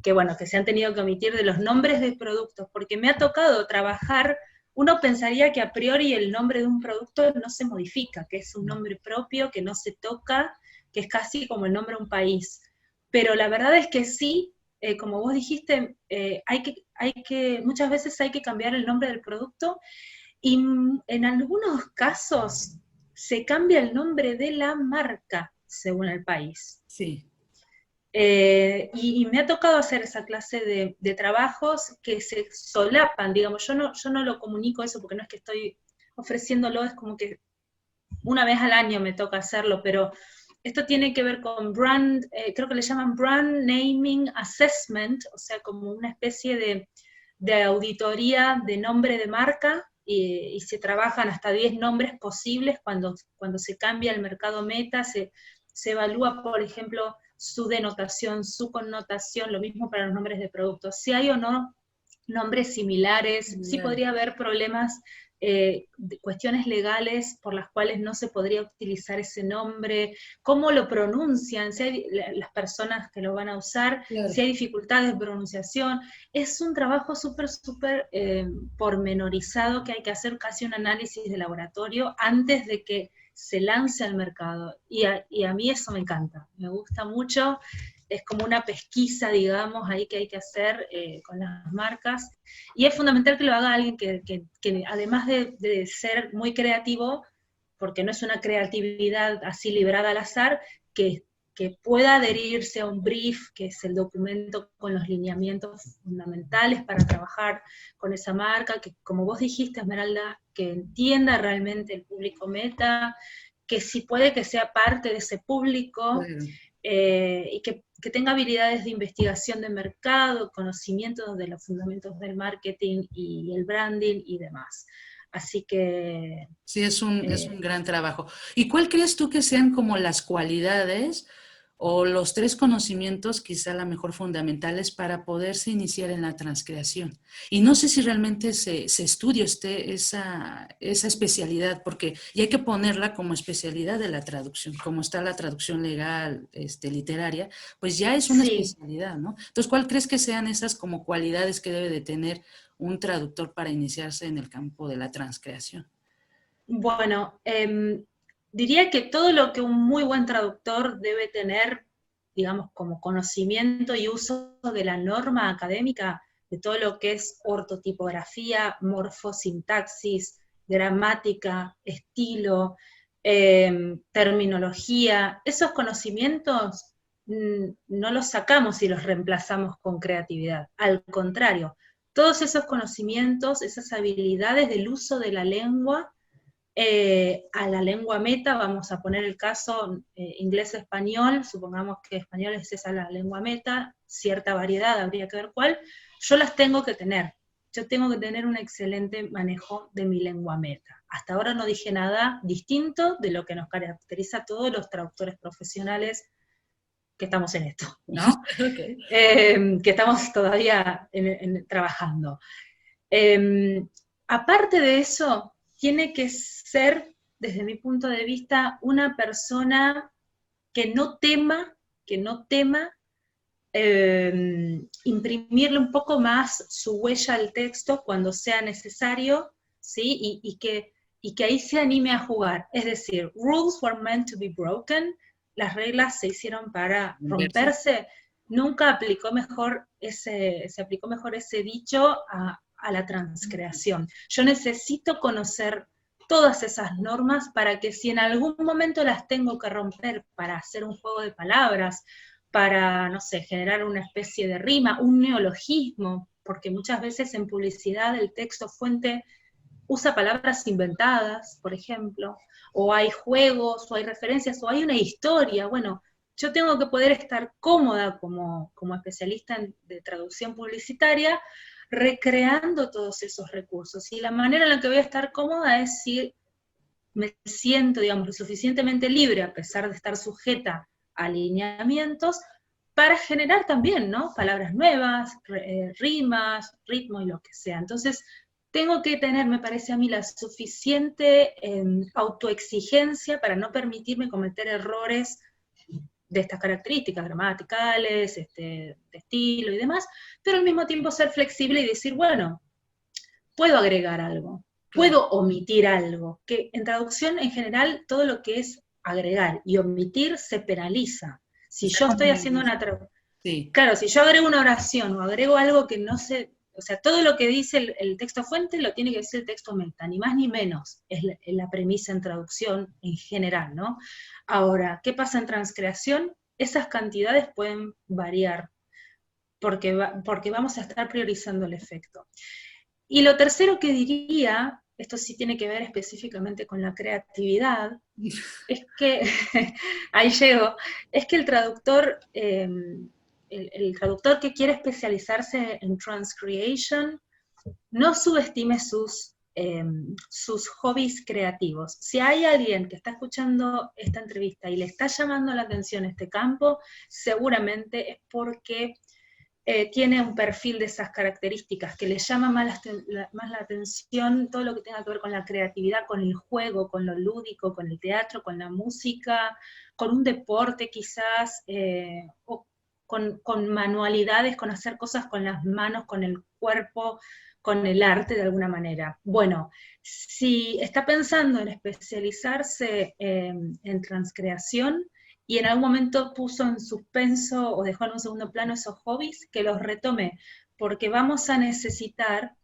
Speaker 2: que, bueno, que se han tenido que omitir de los nombres de productos, porque me ha tocado trabajar, uno pensaría que a priori el nombre de un producto no se modifica, que es un nombre propio, que no se toca, que es casi como el nombre de un país. Pero la verdad es que sí, como vos dijiste, muchas veces hay que cambiar el nombre del producto, y en algunos casos se cambia el nombre de la marca según el país.
Speaker 1: sí.
Speaker 2: Y me ha tocado hacer esa clase de trabajos que se solapan, digamos, yo no lo comunico eso porque no es que estoy ofreciéndolo, es como que una vez al año me toca hacerlo, pero esto tiene que ver con brand, creo que le llaman brand naming assessment, o sea, como una especie de auditoría de nombre de marca, y se trabajan hasta 10 nombres posibles cuando se cambia el mercado meta, se evalúa, por ejemplo, su denotación, su connotación, lo mismo para los nombres de productos, si hay o no nombres similares, sí podría haber problemas, cuestiones legales por las cuales no se podría utilizar ese nombre, cómo lo pronuncian, si hay, las personas que lo van a usar,
Speaker 1: Claro.
Speaker 2: si hay dificultades de pronunciación. Es un trabajo súper pormenorizado que hay que hacer casi un análisis de laboratorio antes de que se lance al mercado. Y a mí eso me encanta, me gusta mucho. Es como una pesquisa, digamos, ahí que hay que hacer con las marcas. Y es fundamental que lo haga alguien que además de ser muy creativo, porque no es una creatividad así librada al azar, que pueda adherirse a un brief, que es el documento con los lineamientos fundamentales para trabajar con esa marca, que como vos dijiste, Esmeralda, que entienda realmente el público meta, que si puede que sea parte de ese público,
Speaker 1: Claro.
Speaker 2: Y que tenga habilidades de investigación de mercado, conocimientos de los fundamentos del marketing y el branding y demás. Así que...
Speaker 1: Sí, es un gran trabajo. ¿Y cuál crees tú que sean como las cualidades o los tres conocimientos, quizá la mejor fundamentales, para poderse iniciar en la transcreación? Y no sé si realmente se estudia esa especialidad, porque ya hay que ponerla como especialidad de la traducción, como está la traducción legal, literaria, pues ya es una
Speaker 2: Sí,
Speaker 1: especialidad, ¿no? Entonces, ¿cuál crees que sean esas como cualidades que debe de tener un traductor para iniciarse en el campo de la transcreación?
Speaker 2: bueno, diría que todo lo que un muy buen traductor debe tener, digamos, como conocimiento y uso de la norma académica, de todo lo que es ortotipografía, morfosintaxis, gramática, estilo, terminología, esos conocimientos no los sacamos y los reemplazamos con creatividad. Al contrario, todos esos conocimientos, esas habilidades del uso de la lengua, a la lengua meta, vamos a poner el caso inglés-español, supongamos que español es esa la lengua meta, cierta variedad, habría que ver cuál, yo las tengo que tener. Yo tengo que tener un excelente manejo de mi lengua meta. Hasta ahora no dije nada distinto de lo que nos caracteriza a todos los traductores profesionales que estamos en esto, ¿no?
Speaker 1: Okay.
Speaker 2: Que estamos todavía trabajando. Aparte de eso, tiene que ser, desde mi punto de vista, una persona que no tema imprimirle un poco más su huella al texto cuando sea necesario, ¿sí? Y que ahí se anime a jugar. Es decir, rules were meant to be broken, las reglas se hicieron para
Speaker 1: Inverso.
Speaker 2: romperse. Nunca se aplicó mejor ese dicho a la transcreación. Yo necesito conocer todas esas normas para que si en algún momento las tengo que romper para hacer un juego de palabras, para, no sé, generar una especie de rima, un neologismo, porque muchas veces en publicidad el texto fuente usa palabras inventadas, por ejemplo, o hay juegos, o hay referencias, o hay una historia. Bueno, yo tengo que poder estar cómoda como especialista de traducción publicitaria, recreando todos esos recursos. Y la manera en la que voy a estar cómoda es si me siento, digamos, lo suficientemente libre, a pesar de estar sujeta a alineamientos, para generar también, ¿no? Palabras nuevas, rimas, ritmo y lo que sea. Entonces, tengo que tener, me parece a mí, la suficiente autoexigencia para no permitirme cometer errores de estas características gramaticales, de estilo y demás, pero al mismo tiempo ser flexible y decir, bueno, puedo agregar algo, puedo omitir algo, que en traducción en general todo lo que es agregar y omitir se penaliza. Si yo estoy haciendo una traducción, sí. Claro, si yo agrego una oración o agrego algo que no sé, o sea, todo lo que dice el texto fuente lo tiene que decir el texto meta, ni más ni menos, es la premisa en traducción en general, ¿no? Ahora, ¿qué pasa en transcreación? Esas cantidades pueden variar, porque vamos a estar priorizando el efecto. Y lo tercero que diría, esto sí tiene que ver específicamente con la creatividad, es que, ahí llego, es que el traductor, el traductor que quiere especializarse en transcreation, no subestime sus hobbies creativos. Si hay alguien que está escuchando esta entrevista y le está llamando la atención este campo, seguramente es porque tiene un perfil de esas características, que le llama más la atención todo lo que tenga que ver con la creatividad, con el juego, con lo lúdico, con el teatro, con la música, con un deporte quizás, o con manualidades, con hacer cosas con las manos, con el cuerpo, con el arte de alguna manera. Bueno, si está pensando en especializarse en transcreación, y en algún momento puso en suspenso o dejó en un segundo plano esos hobbies, que los retome, porque vamos a necesitar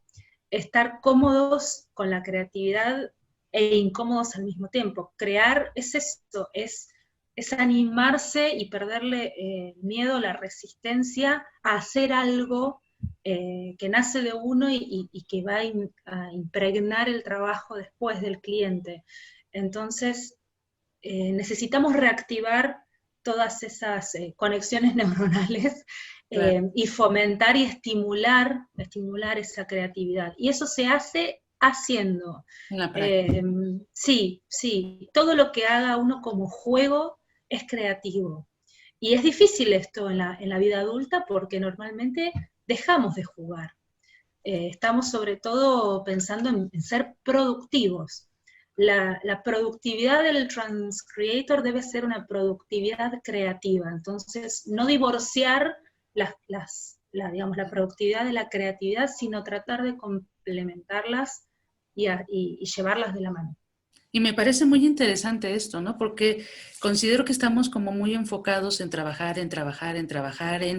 Speaker 2: estar cómodos con la creatividad e incómodos al mismo tiempo. Crear es esto, es animarse y perderle miedo, la resistencia a hacer algo que nace de uno y que va a impregnar el trabajo después del cliente. Entonces, necesitamos reactivar todas esas conexiones neuronales claro. Y fomentar y estimular esa creatividad. Y eso se hace haciendo. Sí, todo lo que haga uno como juego es creativo. Y es difícil esto en la vida adulta porque normalmente dejamos de jugar. Estamos sobre todo pensando en ser productivos. La productividad del transcreator debe ser una productividad creativa, entonces no divorciar digamos, la productividad de la creatividad, sino tratar de complementarlas y llevarlas de la mano.
Speaker 1: Y me parece muy interesante esto, ¿no? Porque considero que estamos como muy enfocados en trabajar, en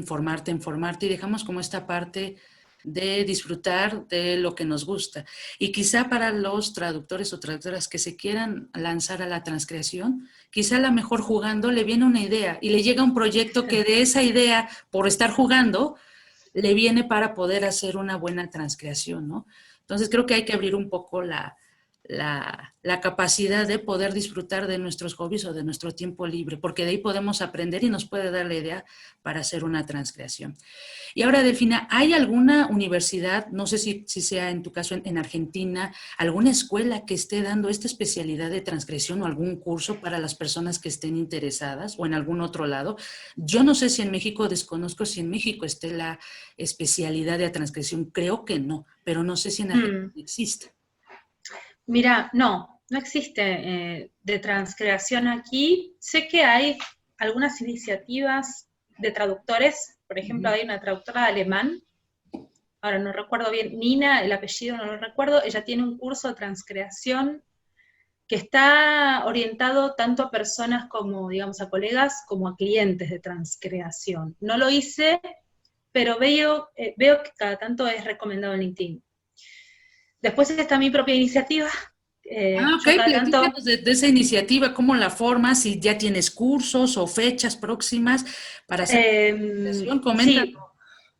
Speaker 1: formarte, y dejamos como esta parte de disfrutar de lo que nos gusta. Y quizá para los traductores o traductoras que se quieran lanzar a la transcreación, quizá a lo mejor jugando le viene una idea y le llega un proyecto que de esa idea, por estar jugando, le viene para poder hacer una buena transcreación, ¿no? Entonces creo que hay que abrir un poco la capacidad de poder disfrutar de nuestros hobbies o de nuestro tiempo libre, porque de ahí podemos aprender y nos puede dar la idea para hacer una transcreación. Y ahora, Delfina, ¿hay alguna universidad, no sé si sea en tu caso en Argentina, alguna escuela que esté dando esta especialidad de transcreación o algún curso para las personas que estén interesadas o en algún otro lado? Yo no sé si en México, desconozco si en México esté la especialidad de transcreación, creo que no, pero no sé si en Argentina existe.
Speaker 2: Mira, no existe de transcreación aquí. Sé que hay algunas iniciativas de traductores, por ejemplo, hay una traductora de alemán, ahora no recuerdo bien, Nina, el apellido no lo recuerdo, ella tiene un curso de transcreación que está orientado tanto a personas como, digamos, a colegas, como a clientes de transcreación. No lo hice, pero veo que cada tanto es recomendado en LinkedIn. Después está mi propia iniciativa,
Speaker 1: Ok,
Speaker 2: Yo cada tanto...
Speaker 1: platícanos de esa iniciativa, cómo la formas, si ya tienes cursos o fechas próximas para hacer la presentación, coméntanos.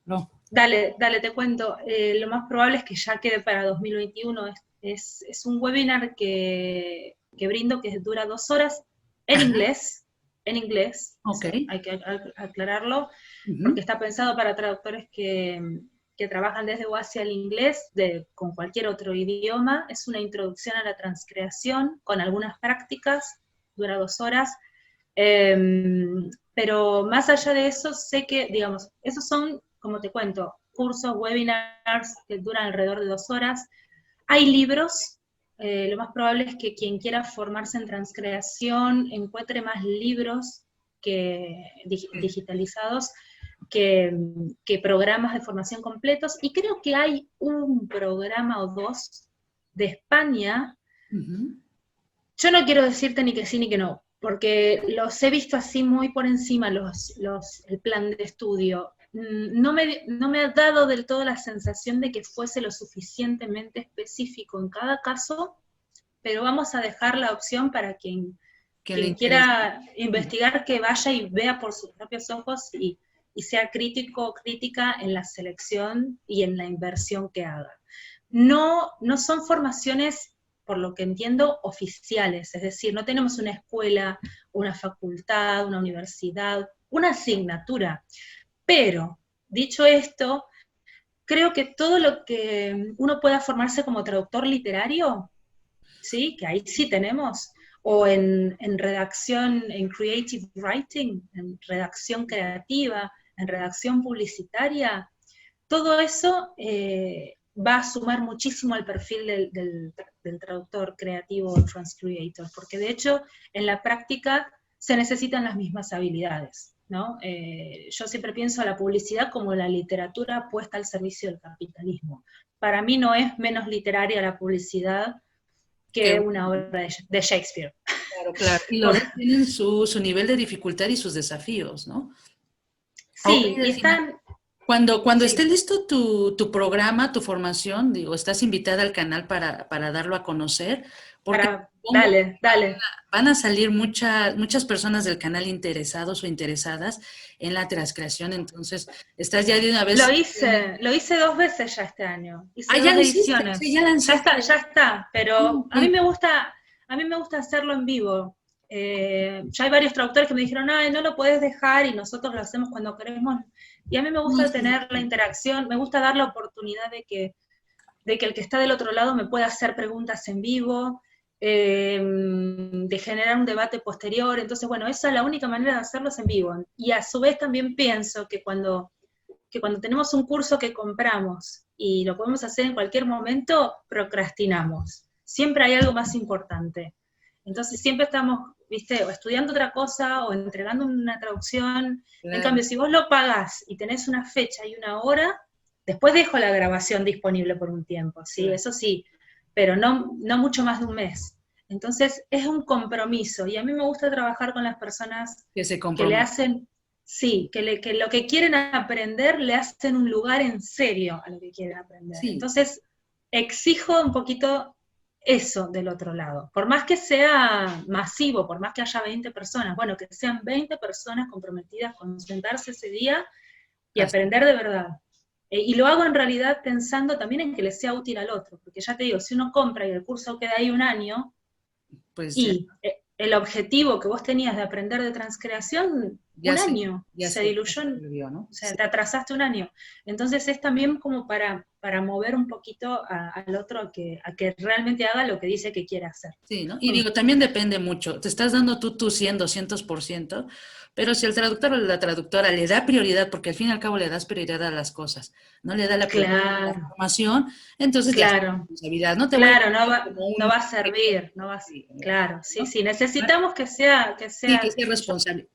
Speaker 2: Sí, dale, te cuento. Lo más probable es que ya quede para 2021. Es un webinar que brindo que dura 2 horas en
Speaker 1: Ajá,
Speaker 2: inglés,
Speaker 1: ok.
Speaker 2: eso hay que aclararlo,
Speaker 1: Ujú.
Speaker 2: porque está pensado para traductores que trabajan desde o hacia el inglés, con cualquier otro idioma. Es una introducción a la transcreación con algunas prácticas, dura 2 horas. Pero más allá de eso, sé que, digamos, esos son, como te cuento, cursos, webinars que duran alrededor de 2 horas. Hay libros, lo más probable es que quien quiera formarse en transcreación encuentre más libros digitalizados que programas de formación completos, y creo que hay un programa o dos de España.
Speaker 1: Ujú.
Speaker 2: Yo no quiero decirte ni que sí ni que no, porque los he visto así muy por encima el plan de estudio. No me ha dado del todo la sensación de que fuese lo suficientemente específico en cada caso, pero vamos a dejar la opción para
Speaker 1: ¿Quién le
Speaker 2: quien
Speaker 1: interesa?
Speaker 2: quiera investigar, que vaya y vea por sus propios ojos y sea crítico o crítica en la selección y en la inversión que haga. No son formaciones, por lo que entiendo, oficiales, es decir, no tenemos una escuela, una facultad, una universidad, una asignatura. Pero, dicho esto, creo que todo lo que uno pueda formarse como traductor literario, ¿sí? Que ahí sí tenemos, o en redacción, en creative writing, en redacción creativa, en redacción publicitaria, todo eso va a sumar muchísimo al perfil del traductor creativo o transcreator, porque de hecho en la práctica se necesitan las mismas habilidades, ¿no? Yo siempre pienso a la publicidad como la literatura puesta al servicio del capitalismo. Para mí no es menos literaria la publicidad
Speaker 1: Que,
Speaker 2: que una obra de Shakespeare.
Speaker 1: claro, claro. Y
Speaker 2: Por,
Speaker 1: los dos tienen su nivel de dificultad y sus desafíos, ¿no? Ok,
Speaker 2: sí, y
Speaker 1: Delfina.
Speaker 2: están,
Speaker 1: Cuando esté
Speaker 2: sí,
Speaker 1: listo tu programa, tu formación, digo, estás invitada al canal para darlo a conocer, porque supongo que
Speaker 2: dale.
Speaker 1: van a salir muchas personas del canal interesados o interesadas en la transcreación, entonces estás ya de una
Speaker 2: Lo
Speaker 1: vez.
Speaker 2: hice, lo hice 2 veces ya este año.
Speaker 1: Ah,
Speaker 2: Hice
Speaker 1: ya
Speaker 2: dos
Speaker 1: lo hiciste, o sea, ya
Speaker 2: ediciones.
Speaker 1: lanzaste.
Speaker 2: Ya está, pero
Speaker 1: Ok.
Speaker 2: a mí me gusta hacerlo en vivo. Ya hay varios traductores que me dijeron, ay, no lo puedes dejar y nosotros lo hacemos cuando queremos. Y a mí me
Speaker 1: No,
Speaker 2: gusta
Speaker 1: sí,
Speaker 2: tener la interacción, me gusta dar la oportunidad de que el que está del otro lado me pueda hacer preguntas en vivo, de generar un debate posterior. Entonces, bueno, esa es la única manera de hacerlos en vivo. Y a su vez también pienso que cuando tenemos un curso que compramos y lo podemos hacer en cualquier momento, procrastinamos. Siempre hay algo más importante. Entonces siempre estamos, viste, o estudiando otra cosa o entregando una traducción. En
Speaker 1: claro.
Speaker 2: cambio, si vos lo pagás y tenés una fecha y una hora, después dejo la grabación disponible por un tiempo, ¿sí?
Speaker 1: Claro.
Speaker 2: Eso sí, pero no mucho más de un mes. Entonces es un compromiso, y a mí me gusta trabajar con las personas
Speaker 1: Que se
Speaker 2: que le
Speaker 1: compromete.
Speaker 2: hacen. Sí, que lo que quieren aprender le hacen un lugar en serio a lo que quieren aprender.
Speaker 1: Sí,
Speaker 2: Entonces, exijo un poquito eso del otro lado. Por más que sea masivo, por más que haya 20 personas, bueno, que sean 20 personas comprometidas con sentarse ese día y
Speaker 1: así,
Speaker 2: aprender de verdad. Y lo hago en realidad pensando también en que le sea útil al otro, porque ya te digo, si uno compra y el curso queda ahí un año,
Speaker 1: pues ya,
Speaker 2: y el objetivo que vos tenías de aprender de transcreación,
Speaker 1: ya
Speaker 2: un
Speaker 1: se,
Speaker 2: año,
Speaker 1: ya
Speaker 2: se
Speaker 1: se, ya
Speaker 2: diluyó,
Speaker 1: se perdió, ¿no?
Speaker 2: o sea,
Speaker 1: Sí.
Speaker 2: te atrasaste un año. Entonces es también como para mover un poquito al otro a que realmente haga lo que dice que quiere hacer.
Speaker 1: Sí, ¿no? Y digo, también depende mucho. Te estás dando tú tu 100, 200%, pero si el traductor o la traductora le da prioridad, porque al fin y al cabo le das prioridad a las cosas, no le da la prioridad a la
Speaker 2: Claro,
Speaker 1: formación, entonces ya es
Speaker 2: claro,
Speaker 1: responsabilidad. No te voy a
Speaker 2: claro, no
Speaker 1: poner
Speaker 2: va,
Speaker 1: como
Speaker 2: no
Speaker 1: un
Speaker 2: va a servir, no va a, claro, sí,
Speaker 1: ¿no?
Speaker 2: sí, necesitamos que sea, que
Speaker 1: Sí, que
Speaker 2: sea,
Speaker 1: sea
Speaker 2: qué sé yo,
Speaker 1: responsable.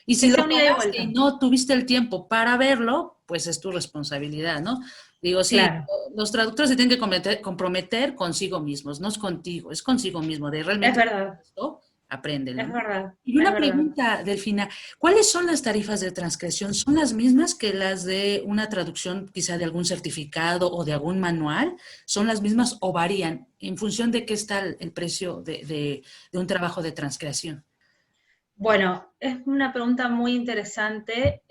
Speaker 1: Y
Speaker 2: que
Speaker 1: si
Speaker 2: sea
Speaker 1: lo
Speaker 2: un ida y
Speaker 1: pagaste y
Speaker 2: vuelta.
Speaker 1: no tuviste el tiempo para verlo, pues es tu responsabilidad, ¿no? Digo, sí,
Speaker 2: Claro,
Speaker 1: los traductores se tienen que comprometer consigo mismos, no es contigo, es consigo mismo, de
Speaker 2: es
Speaker 1: realmente
Speaker 2: verdad.
Speaker 1: esto. apréndelo,
Speaker 2: Es
Speaker 1: ¿no?
Speaker 2: verdad,
Speaker 1: Y
Speaker 2: es
Speaker 1: una
Speaker 2: verdad.
Speaker 1: pregunta, Delfina, ¿cuáles son las tarifas de transcripción? ¿Son las mismas que las de una traducción quizá de algún certificado o de algún manual? ¿Son las mismas o varían en función de qué está el precio de un trabajo de transcreación?
Speaker 2: Bueno, es una pregunta muy interesante,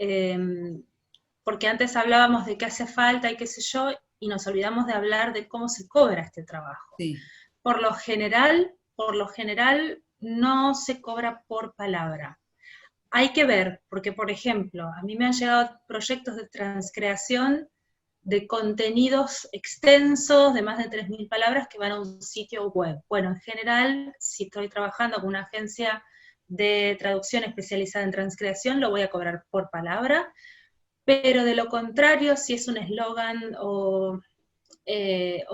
Speaker 2: porque antes hablábamos de qué hace falta y qué sé yo, y nos olvidamos de hablar de cómo se cobra este trabajo.
Speaker 1: Sí,
Speaker 2: Por lo general, no se cobra por palabra. Hay que ver, porque por ejemplo, a mí me han llegado proyectos de transcreación de contenidos extensos de más de 3.000 palabras que van a un sitio web. Bueno, en general, si estoy trabajando con una agencia de traducción especializada en transcreación, lo voy a cobrar por palabra, pero de lo contrario, si es un eslogan o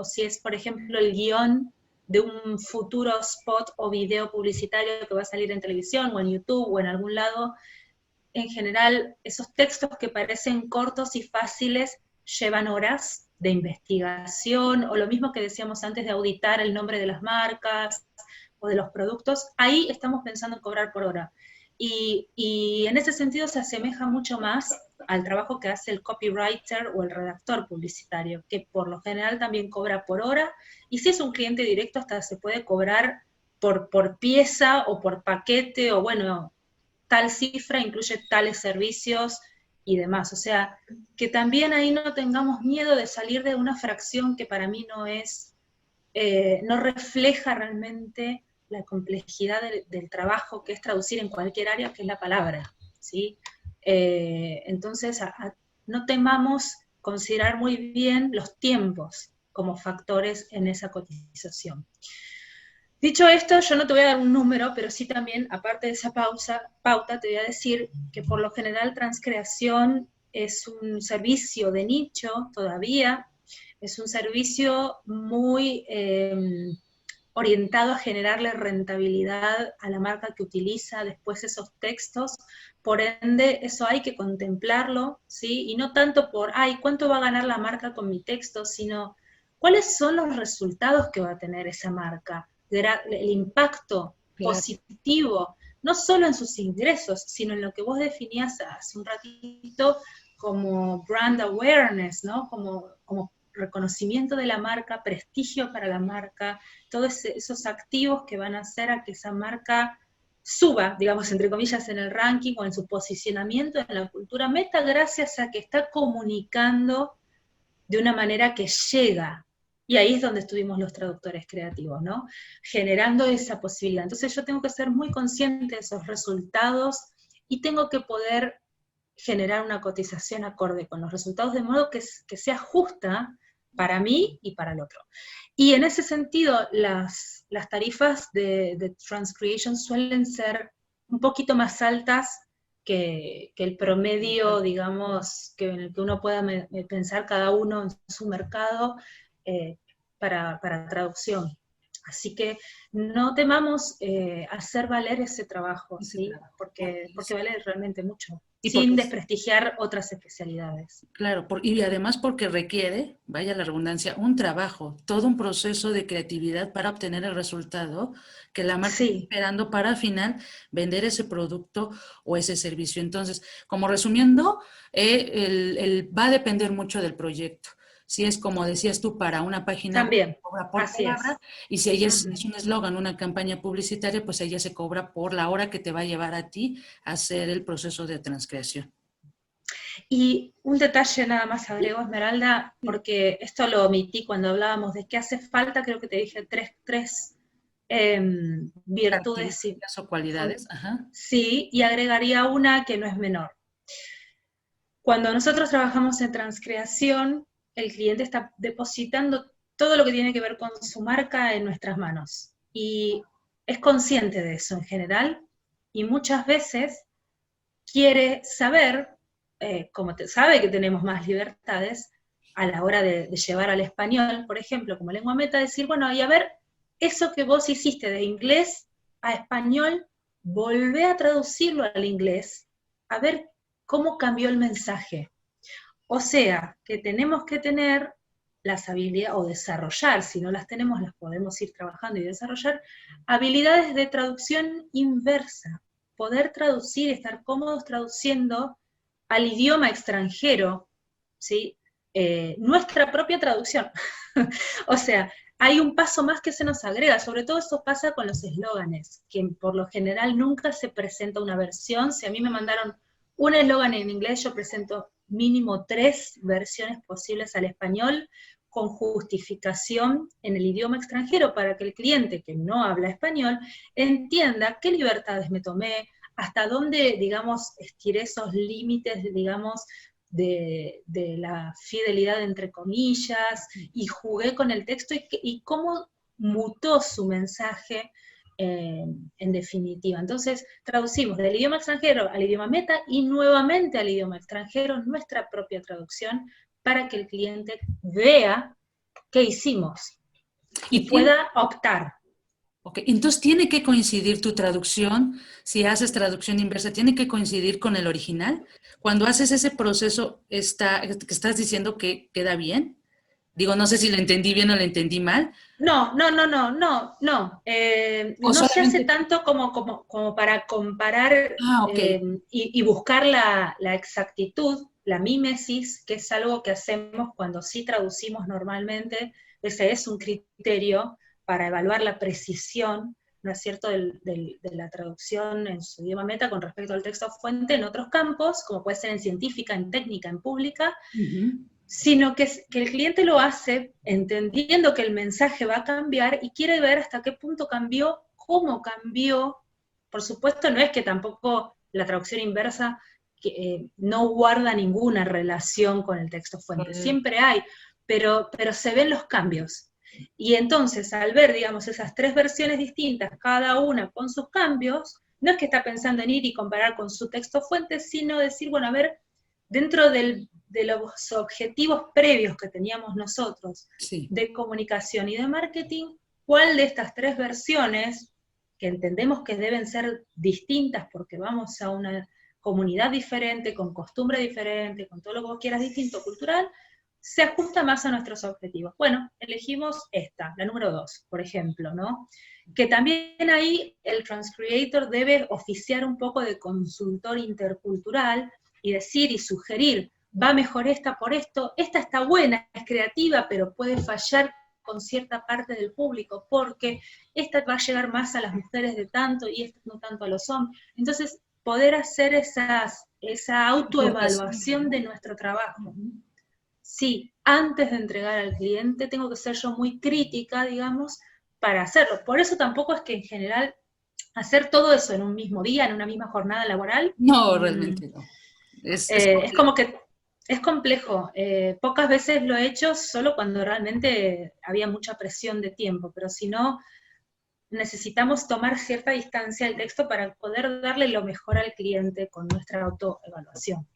Speaker 2: si es, por ejemplo, el guión de un futuro spot o video publicitario que va a salir en televisión o en YouTube o en algún lado, en general, esos textos que parecen cortos y fáciles llevan horas de investigación, o lo mismo que decíamos antes de auditar el nombre de las marcas o de los productos, ahí estamos pensando en cobrar por hora. Y en ese sentido se asemeja mucho más al trabajo que hace el copywriter o el redactor publicitario, que por lo general también cobra por hora, y si es un cliente directo hasta se puede cobrar por pieza o por paquete, o bueno, tal cifra incluye tales servicios y demás. O sea, que también ahí no tengamos miedo de salir de una fracción que para mí no es, no refleja realmente la complejidad del trabajo que es traducir en cualquier área, que es la palabra, ¿sí? Entonces, no temamos considerar muy bien los tiempos como factores en esa cotización. Dicho esto, yo no te voy a dar un número, pero sí también, aparte de esa pauta, te voy a decir que por lo general transcreación es un servicio de nicho todavía, es un servicio muy orientado a generarle rentabilidad a la marca que utiliza después esos textos, por ende eso hay que contemplarlo, ¿sí? Y no tanto por, ay, ¿cuánto va a ganar la marca con mi texto? Sino, ¿cuáles son los resultados que va a tener esa marca? El impacto
Speaker 1: claro.
Speaker 2: positivo, no solo en sus ingresos, sino en lo que vos definías hace un ratito como brand awareness, ¿no? Como reconocimiento de la marca, prestigio para la marca, todos esos activos que van a hacer a que esa marca suba, digamos, entre comillas, en el ranking o en su posicionamiento en la cultura meta, gracias a que está comunicando de una manera que llega. Y ahí es donde estuvimos los traductores creativos, ¿no? Generando esa posibilidad. Entonces yo tengo que ser muy consciente de esos resultados y tengo que poder generar una cotización acorde con los resultados, de modo que sea justa para mí y para el otro. Y en ese sentido, las tarifas de transcreation suelen ser un poquito más altas que el promedio, digamos, que en el que uno pueda pensar cada uno en su mercado eh, para traducción. Así que no temamos hacer valer ese trabajo,
Speaker 1: Ese
Speaker 2: ¿sí?
Speaker 1: trabajo.
Speaker 2: Porque vale realmente mucho,
Speaker 1: Y
Speaker 2: sin
Speaker 1: porque
Speaker 2: desprestigiar otras especialidades.
Speaker 1: claro, y además porque requiere, vaya la redundancia, un trabajo, todo un proceso de creatividad para obtener el resultado que la marca está
Speaker 2: Sí,
Speaker 1: esperando para al final vender ese producto o ese servicio. Entonces, como resumiendo, va a depender mucho del proyecto. Si es como decías tú, para una página web,
Speaker 2: también,
Speaker 1: cobra por
Speaker 2: así
Speaker 1: palabra,
Speaker 2: es.
Speaker 1: y si ella
Speaker 2: Ujú.
Speaker 1: es un eslogan, una campaña publicitaria, pues ella se cobra por la hora que te va a llevar a ti a hacer el proceso de transcreación.
Speaker 2: Y un detalle nada más agrego, Esmeralda, porque esto lo omití cuando hablábamos de qué hace falta, creo que te dije tres virtudes, sí,
Speaker 1: Características o cualidades, ajá.
Speaker 2: sí, y agregaría una que no es menor. Cuando nosotros trabajamos en transcreación, el cliente está depositando todo lo que tiene que ver con su marca en nuestras manos. Y es consciente de eso en general, y muchas veces quiere saber, como sabe que tenemos más libertades a la hora de llevar al español, por ejemplo, como lengua meta, decir, bueno, y a ver, eso que vos hiciste de inglés a español, volvé a traducirlo al inglés, a ver cómo cambió el mensaje. O sea, que tenemos que tener las habilidades, o desarrollar, si no las tenemos, las podemos ir trabajando y desarrollar, habilidades de traducción inversa. Poder traducir, estar cómodos traduciendo al idioma extranjero, ¿sí? Nuestra propia traducción. O sea, hay un paso más que se nos agrega, sobre todo eso pasa con los eslóganes, que por lo general nunca se presenta una versión. Si a mí me mandaron un eslogan en inglés, yo presento mínimo 3 versiones posibles al español, con justificación en el idioma extranjero, para que el cliente que no habla español entienda qué libertades me tomé, hasta dónde, digamos, estiré esos límites, digamos, de la fidelidad entre comillas, y jugué con el texto, y cómo mutó su mensaje en definitiva. Entonces, traducimos del idioma extranjero al idioma meta, y nuevamente al idioma extranjero nuestra propia traducción, para que el cliente vea qué hicimos y pueda optar.
Speaker 1: Ok, entonces tiene que coincidir tu traducción, si haces traducción inversa, tiene que coincidir con el original. Cuando haces ese proceso, que estás diciendo que queda bien. Digo, no sé si lo entendí bien o lo entendí mal.
Speaker 2: No.
Speaker 1: O
Speaker 2: No se hace
Speaker 1: solamente...
Speaker 2: tanto como para comparar
Speaker 1: Ok.
Speaker 2: y buscar la exactitud, la mímesis, que es algo que hacemos cuando sí traducimos normalmente. Ese es un criterio para evaluar la precisión, ¿no es cierto?, de la traducción en su idioma meta con respecto al texto fuente en otros campos, como puede ser en científica, en técnica, en pública, sino que el cliente lo hace entendiendo que el mensaje va a cambiar y quiere ver hasta qué punto cambió, cómo cambió. Por supuesto, no es que tampoco la traducción inversa no guarda ninguna relación con el texto fuente, siempre hay, pero se ven los cambios. Y entonces, al ver, digamos, esas 3 versiones distintas, cada una con sus cambios, no es que está pensando en ir y comparar con su texto fuente, sino decir, bueno, a ver, dentro de los objetivos previos que teníamos nosotros,
Speaker 1: Sí,
Speaker 2: de comunicación y de marketing, ¿cuál de estas 3 versiones, que entendemos que deben ser distintas porque vamos a una comunidad diferente, con costumbre diferente, con todo lo que vos quieras distinto, cultural, se ajusta más a nuestros objetivos? Bueno, elegimos esta, la número 2, por ejemplo, ¿no? Que también ahí el Transcreator debe oficiar un poco de consultor intercultural, y decir y sugerir, va mejor esta por esto, esta está buena, es creativa, pero puede fallar con cierta parte del público, porque esta va a llegar más a las mujeres de tanto, y esta no tanto a los hombres. Entonces, poder hacer esa autoevaluación de nuestro trabajo. Sí, antes de entregar al cliente, tengo que ser yo muy crítica, digamos, para hacerlo. Por eso tampoco es que en general hacer todo eso en un mismo día, en una misma jornada laboral,
Speaker 1: no, realmente no.
Speaker 2: Es como que es complejo. Pocas veces lo he hecho solo cuando realmente había mucha presión de tiempo, pero si no, necesitamos tomar cierta distancia al texto para poder darle lo mejor al cliente con nuestra autoevaluación.